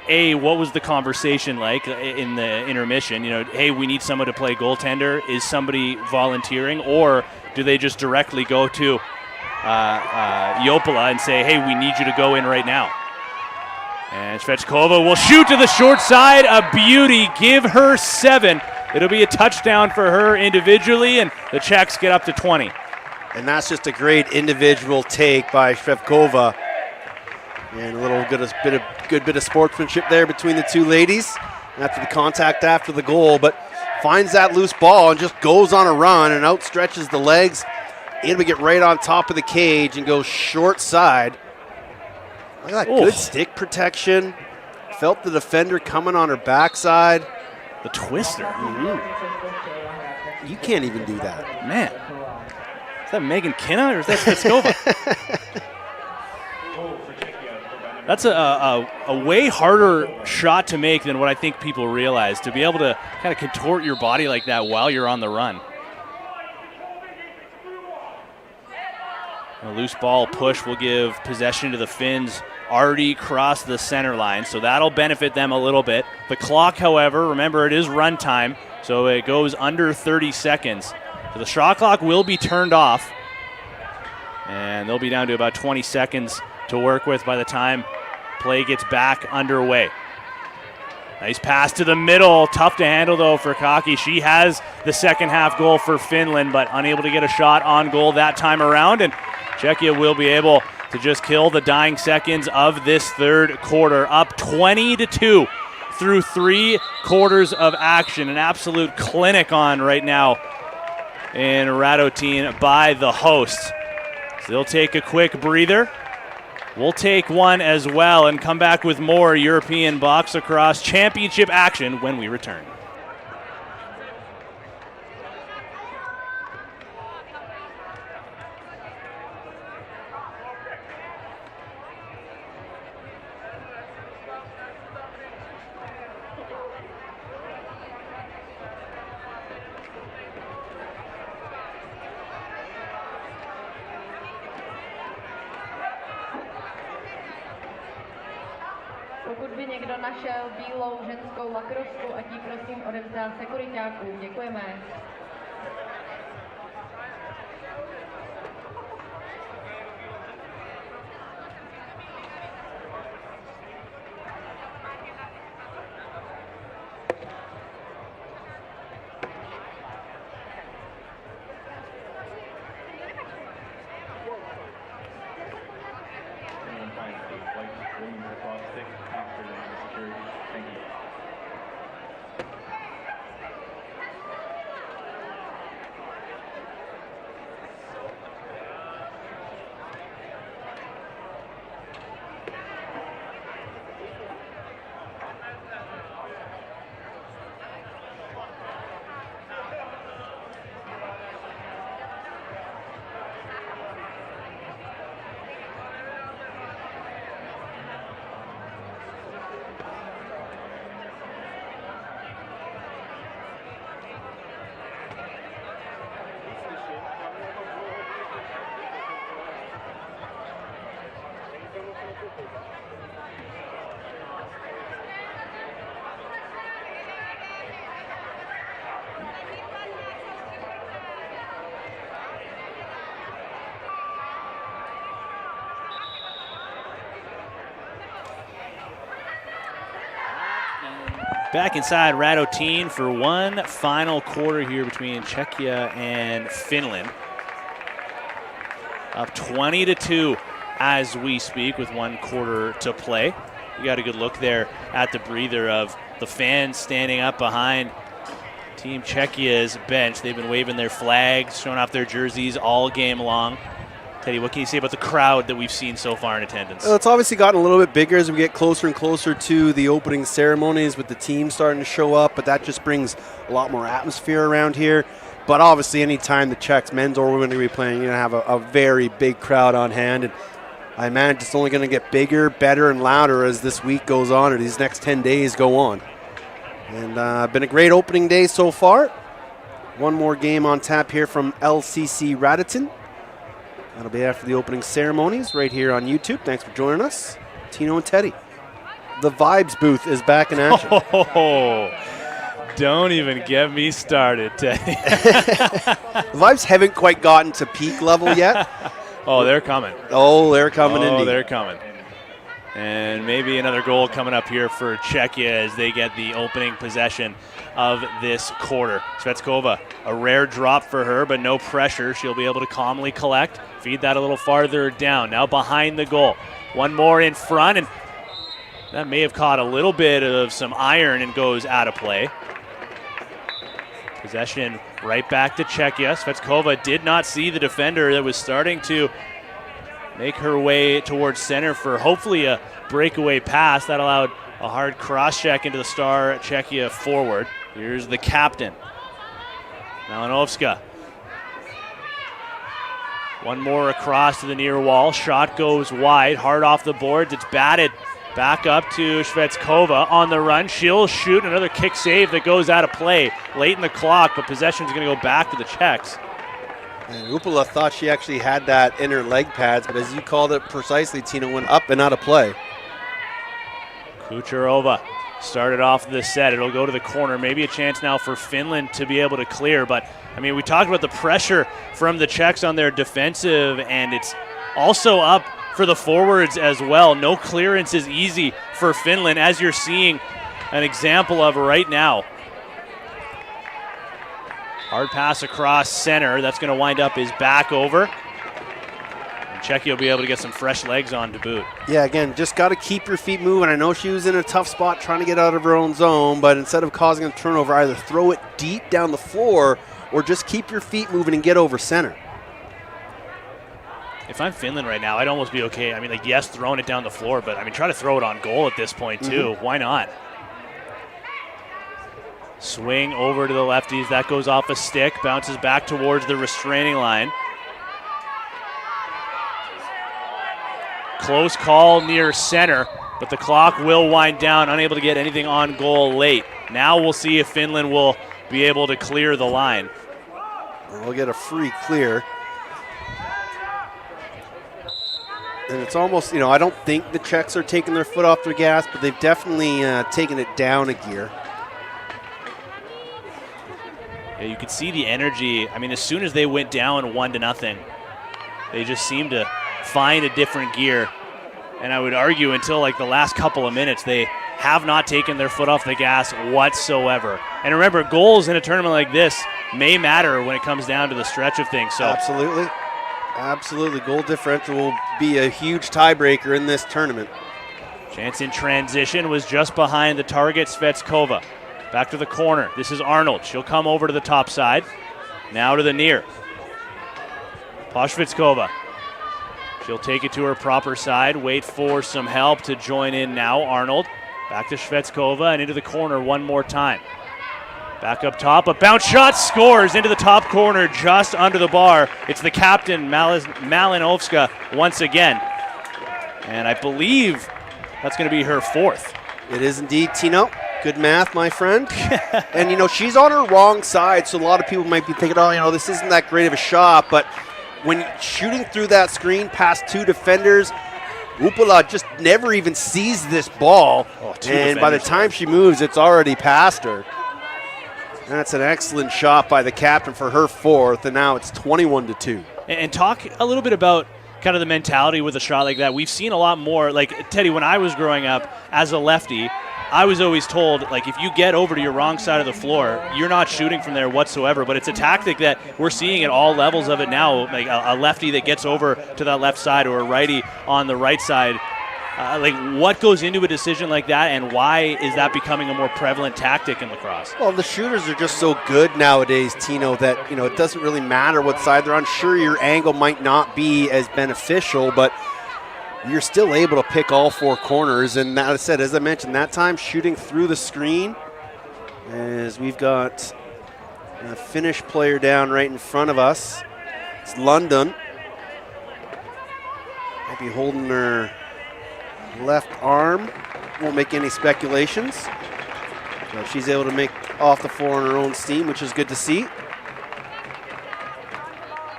A, what was the conversation like in the intermission? You know, hey, we need someone to play goaltender. Is somebody volunteering? Or do they just directly go to Juppila and say, hey, we need you to go in right now? And Svetskova will shoot to the short side. A beauty. Give her 7. It'll be a touchdown for her individually, and the Czechs get up to 20. And that's just a great individual take by Svetskova. And a little good bit of sportsmanship there between the two ladies after the contact after the goal, but finds that loose ball and just goes on a run and outstretches the legs. Able to get right on top of the cage and go short side. Look at that good stick protection. Felt the defender coming on her backside. The twister. You can't even do that. Man. Is that Megan Kinna or is that Svetskova? That's a way harder shot to make than what I think people realize, to be able to kind of contort your body like that while you're on the run. A loose ball push will give possession to the Finns. Already crossed the center line, so that'll benefit them a little bit. The clock, however, remember it is run time, so it goes under 30 seconds. So the shot clock will be turned off. And they'll be down to about 20 seconds to work with by the time play gets back underway. Nice pass to the middle. Tough to handle, though, for Kaki. She has the second half goal for Finland, but unable to get a shot on goal that time around. And Czechia will be able to just kill the dying seconds of this third quarter. Up 20-2 through 3 quarters of action. An absolute clinic on right now in Radotín by the hosts. So they'll take a quick breather. We'll take one as well and come back with more European Box Lacrosse Championship action when we return. Pokud by někdo našel bílou ženskou lakrosku, ať ji prosím odevzdá sekuriťákům. Děkujeme. Back inside Radotín for one final quarter here between Czechia and Finland. Up 20-2 as we speak with 1 quarter to play. You got a good look there at the breather of the fans standing up behind Team Czechia's bench. They've been waving their flags, showing off their jerseys all game long. Teddy, what can you say about the crowd that we've seen so far in attendance? Well, it's obviously gotten a little bit bigger as we get closer and closer to the opening ceremonies with the team starting to show up, but that just brings a lot more atmosphere around here. But obviously, anytime the Czechs, men's or women, are going to be playing, you're going to have a very big crowd on hand. And I imagine it's only going to get bigger, better, and louder as this week goes on or these next 10 days go on. And been a great opening day so far. One more game on tap here from LCC Radotín. That'll be after the opening ceremonies right here on YouTube. Thanks for joining us, Tino and Teddy. The Vibes booth is back in action. Oh, don't even get me started, Teddy. The Vibes haven't quite gotten to peak level yet. Oh, they're coming. Oh, they're coming indeed. Oh, they're coming. And maybe another goal coming up here for Czechia as they get the opening possession of this quarter. Svetskova, a rare drop for her, but no pressure. She'll be able to calmly collect, feed that a little farther down. Now behind the goal. One more in front, and that may have caught a little bit of some iron and goes out of play. Possession right back to Czechia. Svetskova did not see the defender that was starting to make her way towards center for hopefully a breakaway pass. That allowed a hard cross-check into the star Czechia forward. Here's the captain, Malinovska. One more across to the near wall. Shot goes wide, hard off the boards. It's batted back up to Svetskova on the run. She'll shoot another kick save that goes out of play late in the clock, but possession is going to go back to the Czechs. And Upala thought she actually had that in her leg pads, but as you called it precisely, Tina, went up and out of play. Kucherova started off the set. It'll go to the corner. Maybe a chance now for Finland to be able to clear. But, I mean, we talked about the pressure from the Czechs on their defensive, and it's also up for the forwards as well. No clearance is easy for Finland, as you're seeing an example of right now. Hard pass across center. That's going to wind up his back over. And Czechia will be able to get some fresh legs on to boot. Yeah, again, just got to keep your feet moving. I know she was in a tough spot trying to get out of her own zone, but instead of causing a turnover, either throw it deep down the floor or just keep your feet moving and get over center. If I'm Finland right now, I'd almost be okay. I mean, like, yes, throwing it down the floor, but, I mean, try to throw it on goal at this point, too. Why not? Swing over to the lefties. That goes off a stick, bounces back towards the restraining line. Close call near center, but the clock will wind down, unable to get anything on goal late. Now we'll see if Finland will be able to clear the line. We'll get a free clear. And it's almost, you know, I don't think the Czechs are taking their foot off their gas, but they've definitely taken it down a gear. Yeah, you could see the energy. I mean, as soon as they went down 1-0, they just seemed to find a different gear. And I would argue until like the last couple of minutes, they have not taken their foot off the gas whatsoever. And remember, goals in a tournament like this may matter when it comes down to the stretch of things. So Absolutely. Absolutely. Goal differential will be a huge tiebreaker in this tournament. Chance in transition was just behind the target, Svetskova. Back to the corner. This is Arnold. She'll come over to the top side. Now to the near. Poshvitskova. She'll take it to her proper side. Wait for some help to join in now. Arnold. Back to Svetskova and into the corner one more time. Back up top. A bounce shot scores into the top corner just under the bar. It's the captain, Malinovska, once again. And I believe that's going to be her fourth. It is indeed, Tino. Good math, my friend. And, you know, she's on her wrong side, so a lot of people might be thinking, oh, you know, this isn't that great of a shot. But when shooting through that screen past two defenders, Upala just never even sees this ball. And by the time she moves, it's already past her. That's an excellent shot by the captain for her fourth, and now it's 21-2. And talk a little bit about kind of the mentality with a shot like that. We've seen a lot more. Like, Teddy, when I was growing up as a lefty, I was always told, like, if you get over to your wrong side of the floor, you're not shooting from there whatsoever. But it's a tactic that we're seeing at all levels of it now, like a lefty that gets over to that left side or a righty on the right side. Like, what goes into a decision like that, and why is that becoming a more prevalent tactic in lacrosse? Well, the shooters are just so good nowadays, Tino, that, you know, it doesn't really matter what side they're on. Sure, your angle might not be as beneficial, but you're still able to pick all four corners. And that said, as I mentioned, that time shooting through the screen, as we've got a Finnish player down right in front of us. It's London. Might be holding her left arm. Won't make any speculations. So she's able to make off the floor on her own steam, which is good to see.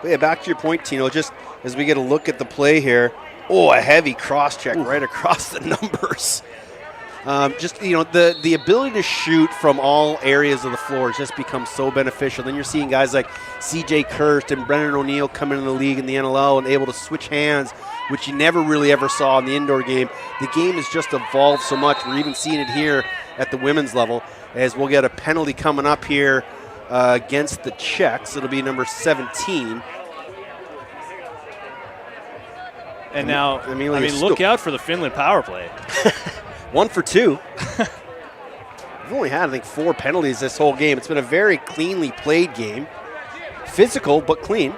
But yeah, back to your point, Tino, just as we get a look at the play here. Oh, a heavy cross-check right across the numbers. Just, you know, the ability to shoot from all areas of the floor has just become so beneficial. Then you're seeing guys like C.J. Kirst and Brennan O'Neill coming in the league in the NLL and able to switch hands, which you never really ever saw in the indoor game. The game has just evolved so much. We're even seeing it here at the women's level, as we'll get a penalty coming up here against the Czechs. It'll be number 17. And now, I mean look out for the Finland power play. 1 for 2. We've only had, I think, 4 penalties this whole game. It's been a very cleanly played game. Physical, but clean.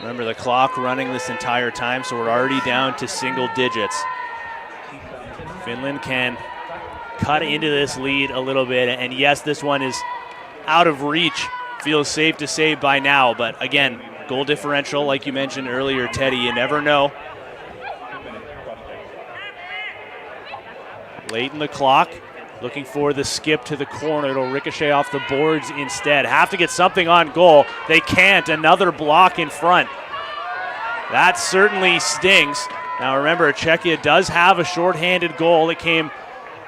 Remember, the clock running this entire time, so we're already down to single digits. Finland can cut into this lead a little bit, and yes, this one is out of reach. Feels safe to say by now, but again, goal differential, like you mentioned earlier, Teddy, you never know. Late in the clock, looking for the skip to the corner. It'll ricochet off the boards instead. Have to get something on goal. They can't. Another block in front. That certainly stings. Now remember, Czechia does have a shorthanded goal that came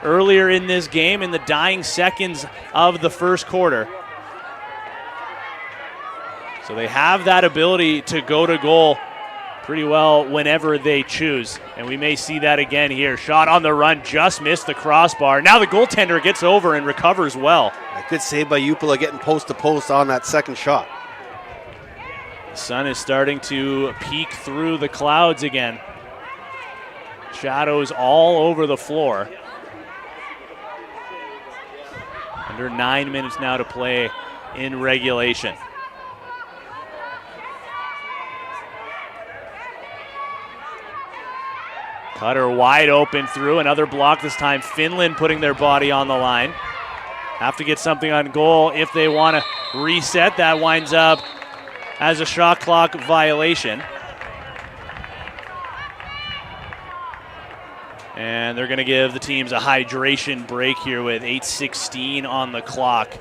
earlier in this game in the dying seconds of the first quarter. So they have that ability to go to goal pretty well whenever they choose. And we may see that again here. Shot on the run, just missed the crossbar. Now the goaltender gets over and recovers well. A good save by Upala getting post to post on that second shot. The sun is starting to peek through the clouds again. Shadows all over the floor. Under 9 minutes now to play in regulation. Cutter wide open through, another block this time. Finland putting their body on the line. Have to get something on goal if they want to reset. That winds up as a shot clock violation. And they're going to give the teams a hydration break here with 8:16 on the clock.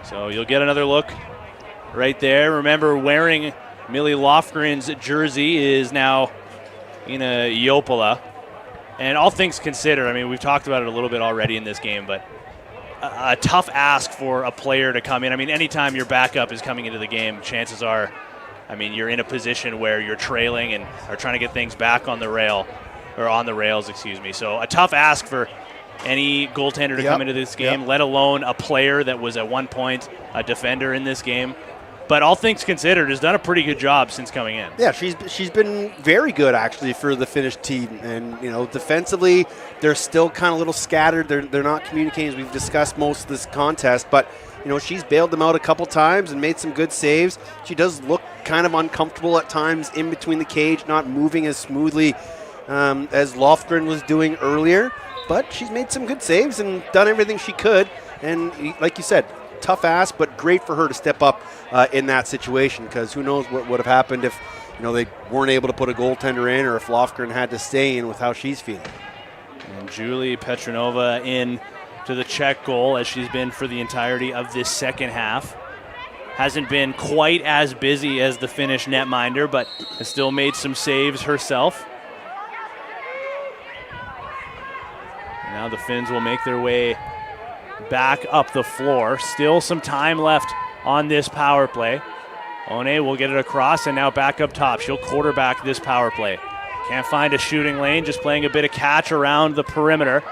So you'll get another look right there. Remember, wearing Millie Lofgren's jersey is now Ina Jopala. And all things considered, I mean, we've talked about it a little bit already in this game, but a tough ask for a player to come in. I mean, anytime your backup is coming into the game, chances are, I mean, you're in a position where you're trailing and are trying to get things back on the rail, or on the rails, excuse me. So a tough ask for any goaltender to come into this game, let alone a player that was at one point a defender in this game. But all things considered, has done a pretty good job since coming in. Yeah, she's been very good actually for the Finnish team, and defensively they're still kind of a little scattered. They're not communicating as we've discussed most of this contest, but she's bailed them out a couple times and made some good saves. She does look kind of uncomfortable at times in between the cage, not moving as smoothly as Lofgren was doing earlier, but she's made some good saves and done everything she could. And like you said, tough ask, but great for her to step up in that situation, because who knows what would have happened if they weren't able to put a goaltender in, or if Lofgren had to stay in with how she's feeling. And Julie Petranova in to the Czech goal, as she's been for the entirety of this second half. Hasn't been quite as busy as the Finnish netminder, but has still made some saves herself. Now the Finns will make their way back up the floor. Still some time left on this power play. One will get it across, and now back up top. She'll quarterback this power play. Can't find a shooting lane, just playing a bit of catch around the perimeter.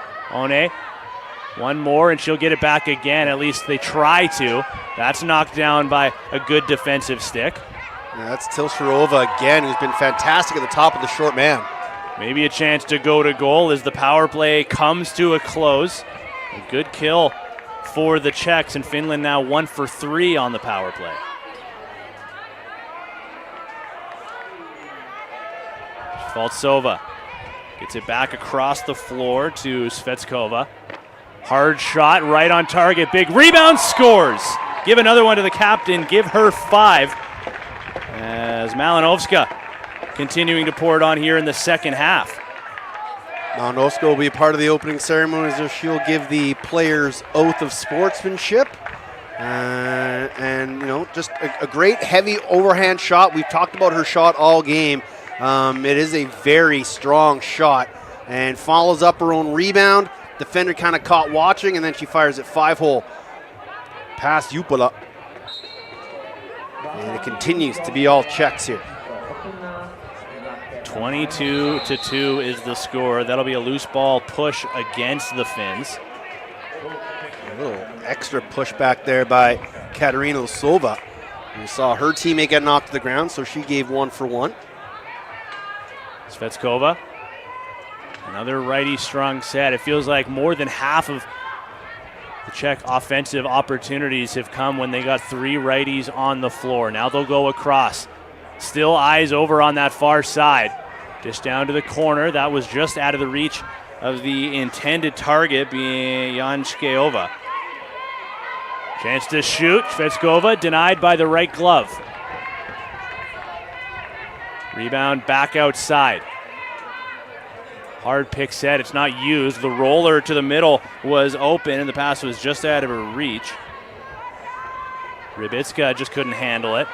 One more, and she'll get it back again. At least they try to. That's knocked down by a good defensive stick. Yeah, that's Tilsharova again, who's been fantastic at the top of the short man. Maybe a chance to go to goal as the power play comes to a close. A good kill for the Czechs, and Finland now 1 for 3 on the power play. Faltsova gets it back across the floor to Svetskova. Hard shot, right on target, big rebound, scores. Give another one to the captain, give her 5. As Malinovska continuing to pour it on here in the second half. Malinovska will be a part of the opening ceremony, so she'll give the players oath of sportsmanship. And just a great heavy overhand shot. We've talked about her shot all game. It is a very strong shot, and follows up her own rebound. Defender kind of caught watching, and then she fires it 5-hole past Jupala. And it continues to be all Czechs here. 22-2 is the score. That'll be a loose ball push against the Finns. A little extra push back there by Katarina Sova. We saw her teammate get knocked to the ground, so she gave 1 for 1. Svetskova, another righty strong set. It feels like more than half of the Czech offensive opportunities have come when they got 3 righties on the floor. Now they'll go across. Still eyes over on that far side. Dish down to the corner. That was just out of the reach of the intended target, being Janškejova. Chance to shoot. Svetskova denied by the right glove. Rebound back outside. Hard pick set. It's not used. The roller to the middle was open, and the pass was just out of her reach. Rybicka just couldn't handle it.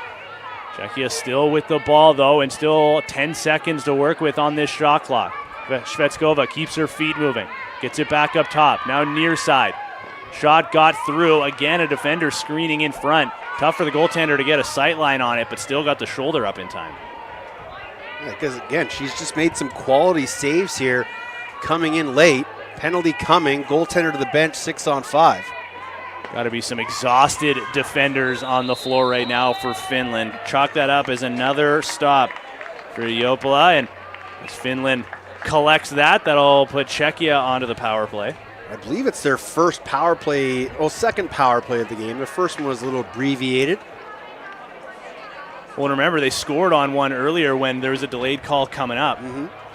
Czechia still with the ball, though, and still 10 seconds to work with on this shot clock. Shvetskova keeps her feet moving, gets it back up top, now near side. Shot got through. Again, a defender screening in front. Tough for the goaltender to get a sight line on it, but still got the shoulder up in time. Yeah, because, again, she's just made some quality saves here coming in late. Penalty coming. Goaltender to the bench, 6-on-5. Got to be some exhausted defenders on the floor right now for Finland. Chalk that up as another stop for Jopala, and as Finland collects that, that'll put Czechia onto the power play. I believe it's their first power play, second power play of the game. The first one was a little abbreviated. Well, remember, they scored on one earlier when there was a delayed call coming up.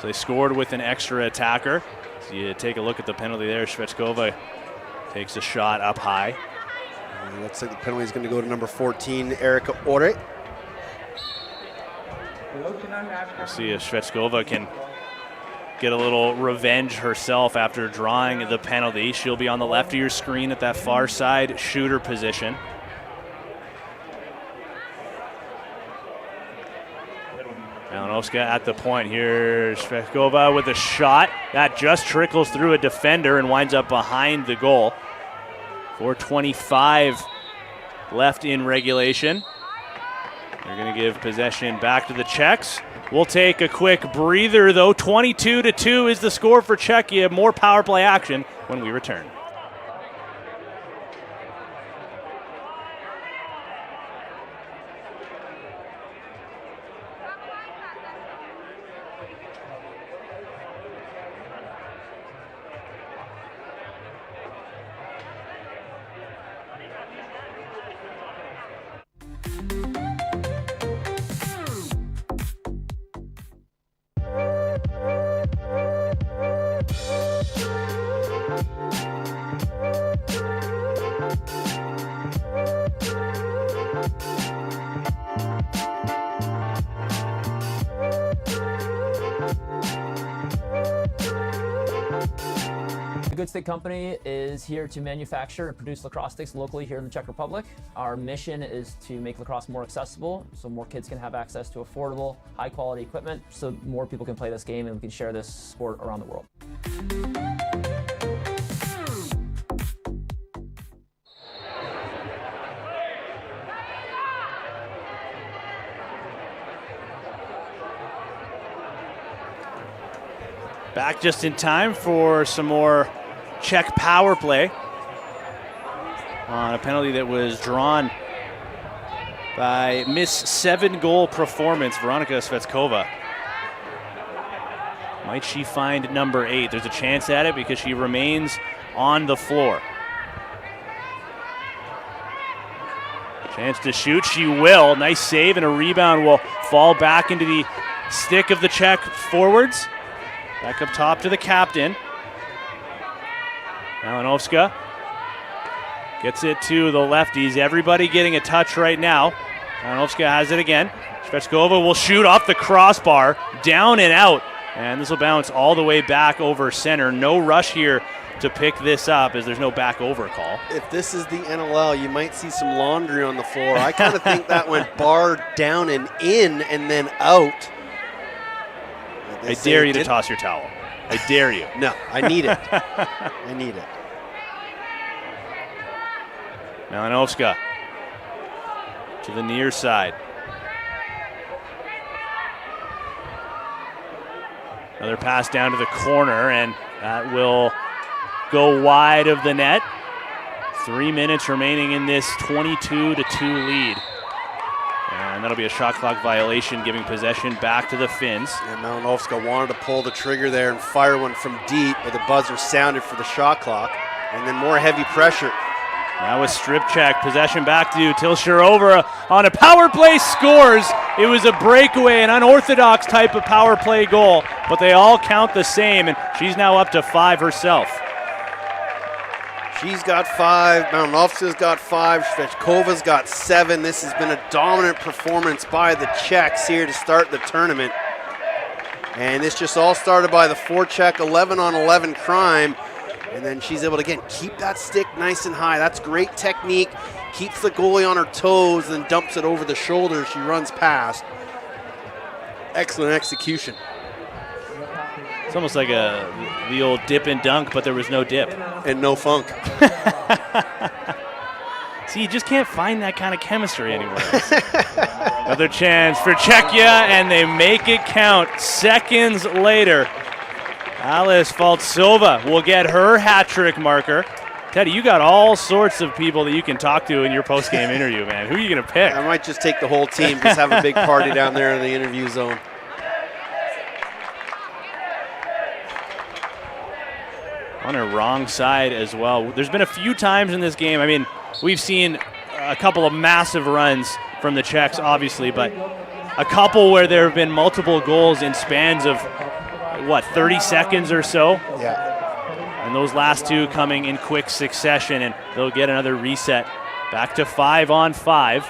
So they scored with an extra attacker. So you take a look at the penalty there. Shvetskova takes a shot up high. Looks like the penalty is going to go to number 14, Erica Ore. We'll see if Shvetskova can get a little revenge herself after drawing the penalty. She'll be on the left of your screen at that far side shooter position. Malinowska at the point here. Shvetskova with a shot. That just trickles through a defender and winds up behind the goal. 4:25 left in regulation. They're going to give possession back to the Czechs. We'll take a quick breather, though. 22-2 is the score for Czechia. More power play action when we return. The Good Stick Company is here to manufacture and produce lacrosse sticks locally here in the Czech Republic. Our mission is to make lacrosse more accessible so more kids can have access to affordable, high-quality equipment so more people can play this game and we can share this sport around the world. Back just in time for some more Czech power play on a penalty that was drawn by Miss 7-goal performance, Veronika Shvetskova. Might she find number 8? There's a chance at it because she remains on the floor. Chance to shoot, she will. Nice save, and a rebound will fall back into the stick of the Czech forwards. Back up top to the captain. Malinowska gets it to the lefties. Everybody getting a touch right now. Malinowska has it again. Shvetskova will shoot off the crossbar, down and out. And this will bounce all the way back over center. No rush here to pick this up as there's no back over call. If this is the NLL, you might see some laundry on the floor. I kind of think that went bar down and in and then out. I dare you to toss your towel. I dare you. No, I need it. I need it. Malinowska to the near side. Another pass down to the corner, and that will go wide of the net. 3 minutes remaining in this 22-2 lead. And that'll be a shot clock violation, giving possession back to the Finns. And Malinowska wanted to pull the trigger there and fire one from deep, but the buzzer sounded for the shot clock. And then more heavy pressure. Now a strip check, possession back to Tilsherova on a power play, scores. It was a breakaway, an unorthodox type of power play goal, but they all count the same, and she's now up to 5 herself. She's got 5, Malinowska's got 5, Shvetskova's got 7. This has been a dominant performance by the Czechs here to start the tournament. And this just all started by the forecheck 11-on-11 crime. And then she's able to, again, keep that stick nice and high. That's great technique. keeps the goalie on her toes, and dumps it over the shoulder. She runs past. Excellent execution. It's almost like the old dip and dunk, but there was no dip. And no funk. See, you just can't find that kind of chemistry anywhere else. Another chance for Czechia, and they make it count. Seconds later, Alice Faltsova will get her hat trick marker. Teddy, you got all sorts of people that you can talk to in your post-game interview, man. Who are you going to pick? I might just take the whole team, just have a big party down there in the interview zone. On her wrong side as well. There's been a few times in this game, I mean, we've seen a couple of massive runs from the Czechs, obviously, but a couple where there have been multiple goals in spans of, 30 seconds or so? Yeah. And those last two coming in quick succession, and they'll get another reset. Back to 5-on-5.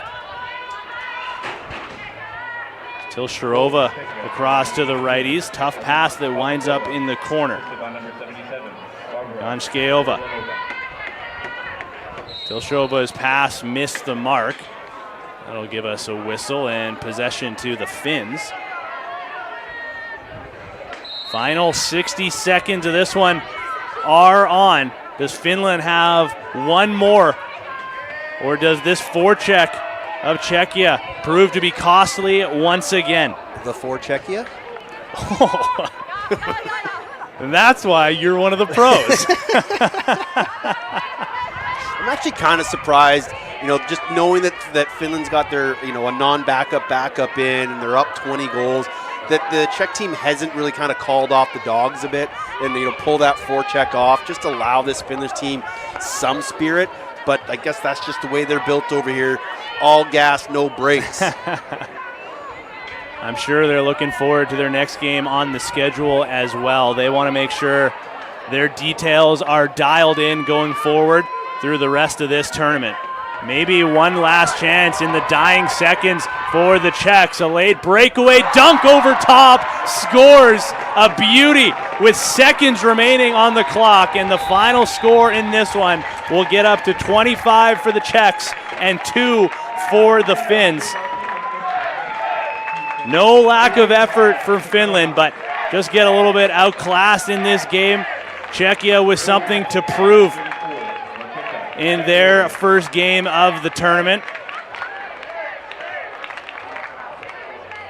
Tilsharova across to the righties. Tough pass that winds up in the corner. Ganskayova. Tilsharova's pass missed the mark. That'll give us a whistle and possession to the Finns. Final 60 seconds of this one are on. Does Finland have one more? Or does this forecheck of Czechia prove to be costly once again? The for Czechia? And that's why you're one of the pros. I'm actually kind of surprised, just knowing that Finland's got their, a non-backup in, and they're up 20 goals, that the Czech team hasn't really kind of called off the dogs a bit and, pull that forecheck off, just allow this Finnish team some spirit. But I guess that's just the way they're built over here. All gas, no brakes. I'm sure they're looking forward to their next game on the schedule as well. They want to make sure their details are dialed in going forward through the rest of this tournament. Maybe one last chance in the dying seconds for the Czechs. A late breakaway dunk over top, scores a beauty with seconds remaining on the clock, and the final score in this one will get up to 25 for the Czechs and 2 for the Finns. No lack of effort for Finland, but just get a little bit outclassed in this game. Czechia with something to prove in their first game of the tournament.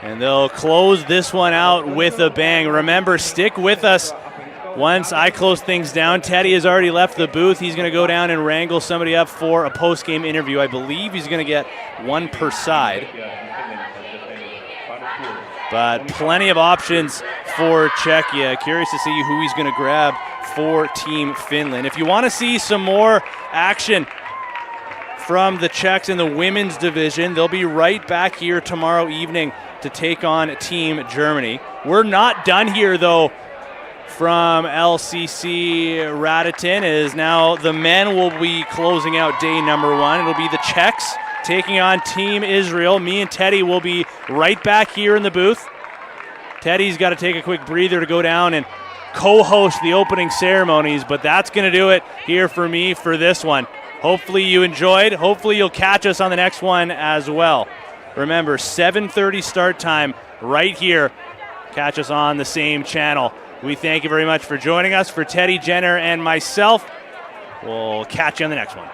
And they'll close this one out with a bang. Remember, stick with us once I close things down. Teddy has already left the booth. He's going to go down and wrangle somebody up for a post-game interview. I believe he's going to get one per side. But plenty of options for Czechia. Curious to see who he's going to grab for Team Finland. If you want to see some more action from the Czechs in the women's division, they'll be right back here tomorrow evening to take on Team Germany. We're not done here, though, from LCC Radotín, as now the men will be closing out day number 1. It'll be the Czechs taking on Team Israel. Me and Teddy will be right back here in the booth. Teddy's got to take a quick breather to go down and co-host the opening ceremonies, but that's going to do it here for me for this one. Hopefully you enjoyed. Hopefully you'll catch us on the next one as well. Remember, 7:30 start time right here. Catch us on the same channel. We thank you very much for joining us. For Teddy Jenner and myself, we'll catch you on the next one.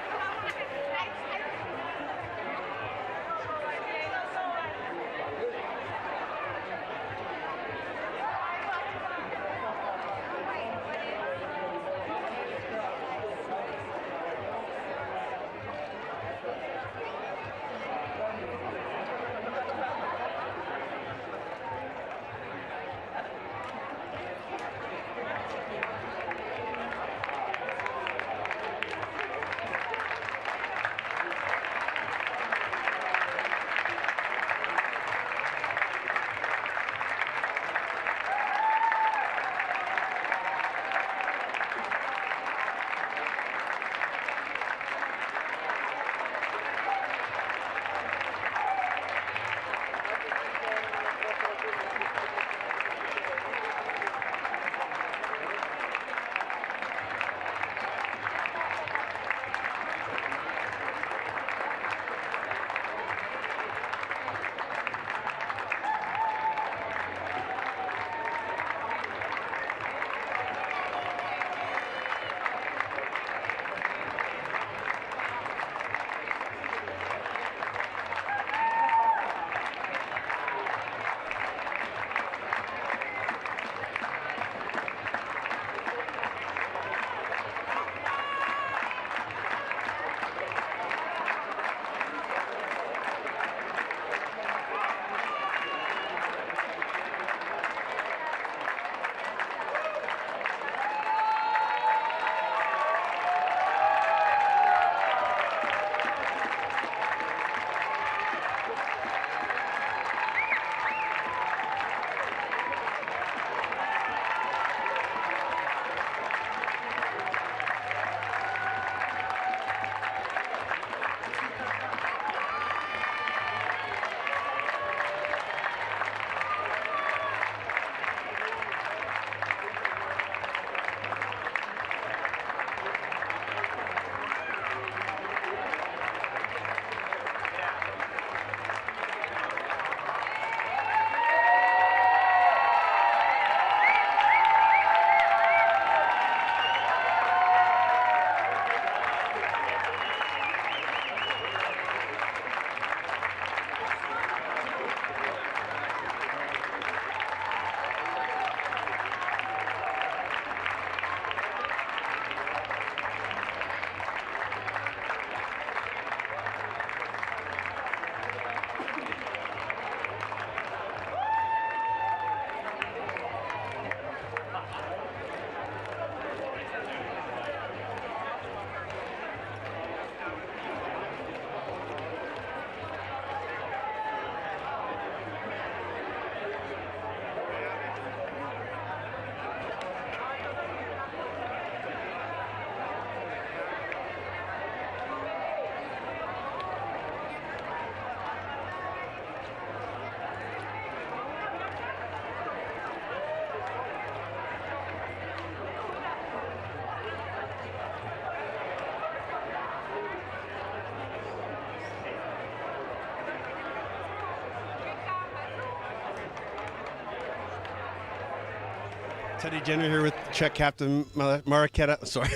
Teddy Jenner here with Czech captain Marketa. Sorry,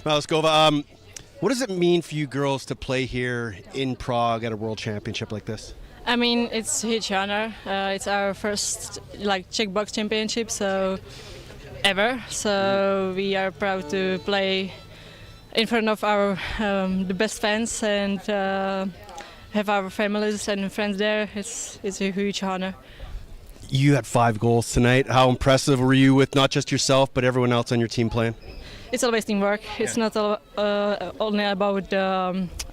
Maliskova. What does it mean for you girls to play here in Prague at a World Championship like this? I mean, it's a huge honor. It's our first Czech box championship, ever. So we are proud to play in front of our the best fans and have our families and friends there. It's a huge honor. You had 5 goals tonight. How impressive were you with not just yourself but everyone else on your team playing? It's always teamwork. It's not only about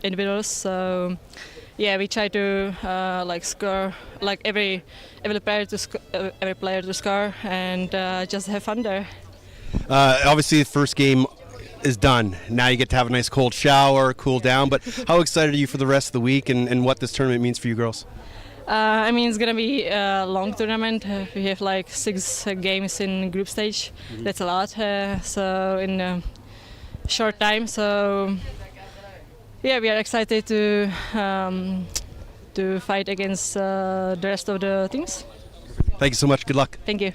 individuals. So yeah, we try to score every player to score and just have fun there. Obviously, the first game is done. Now you get to have a nice cold shower, cool down. But how excited are you for the rest of the week and what this tournament means for you girls? I mean, it's gonna be a long tournament. We have 6 games in group stage. Mm-hmm. That's a lot. So in a short time. So yeah, we are excited to fight against the rest of the teams. Thank you so much. Good luck. Thank you.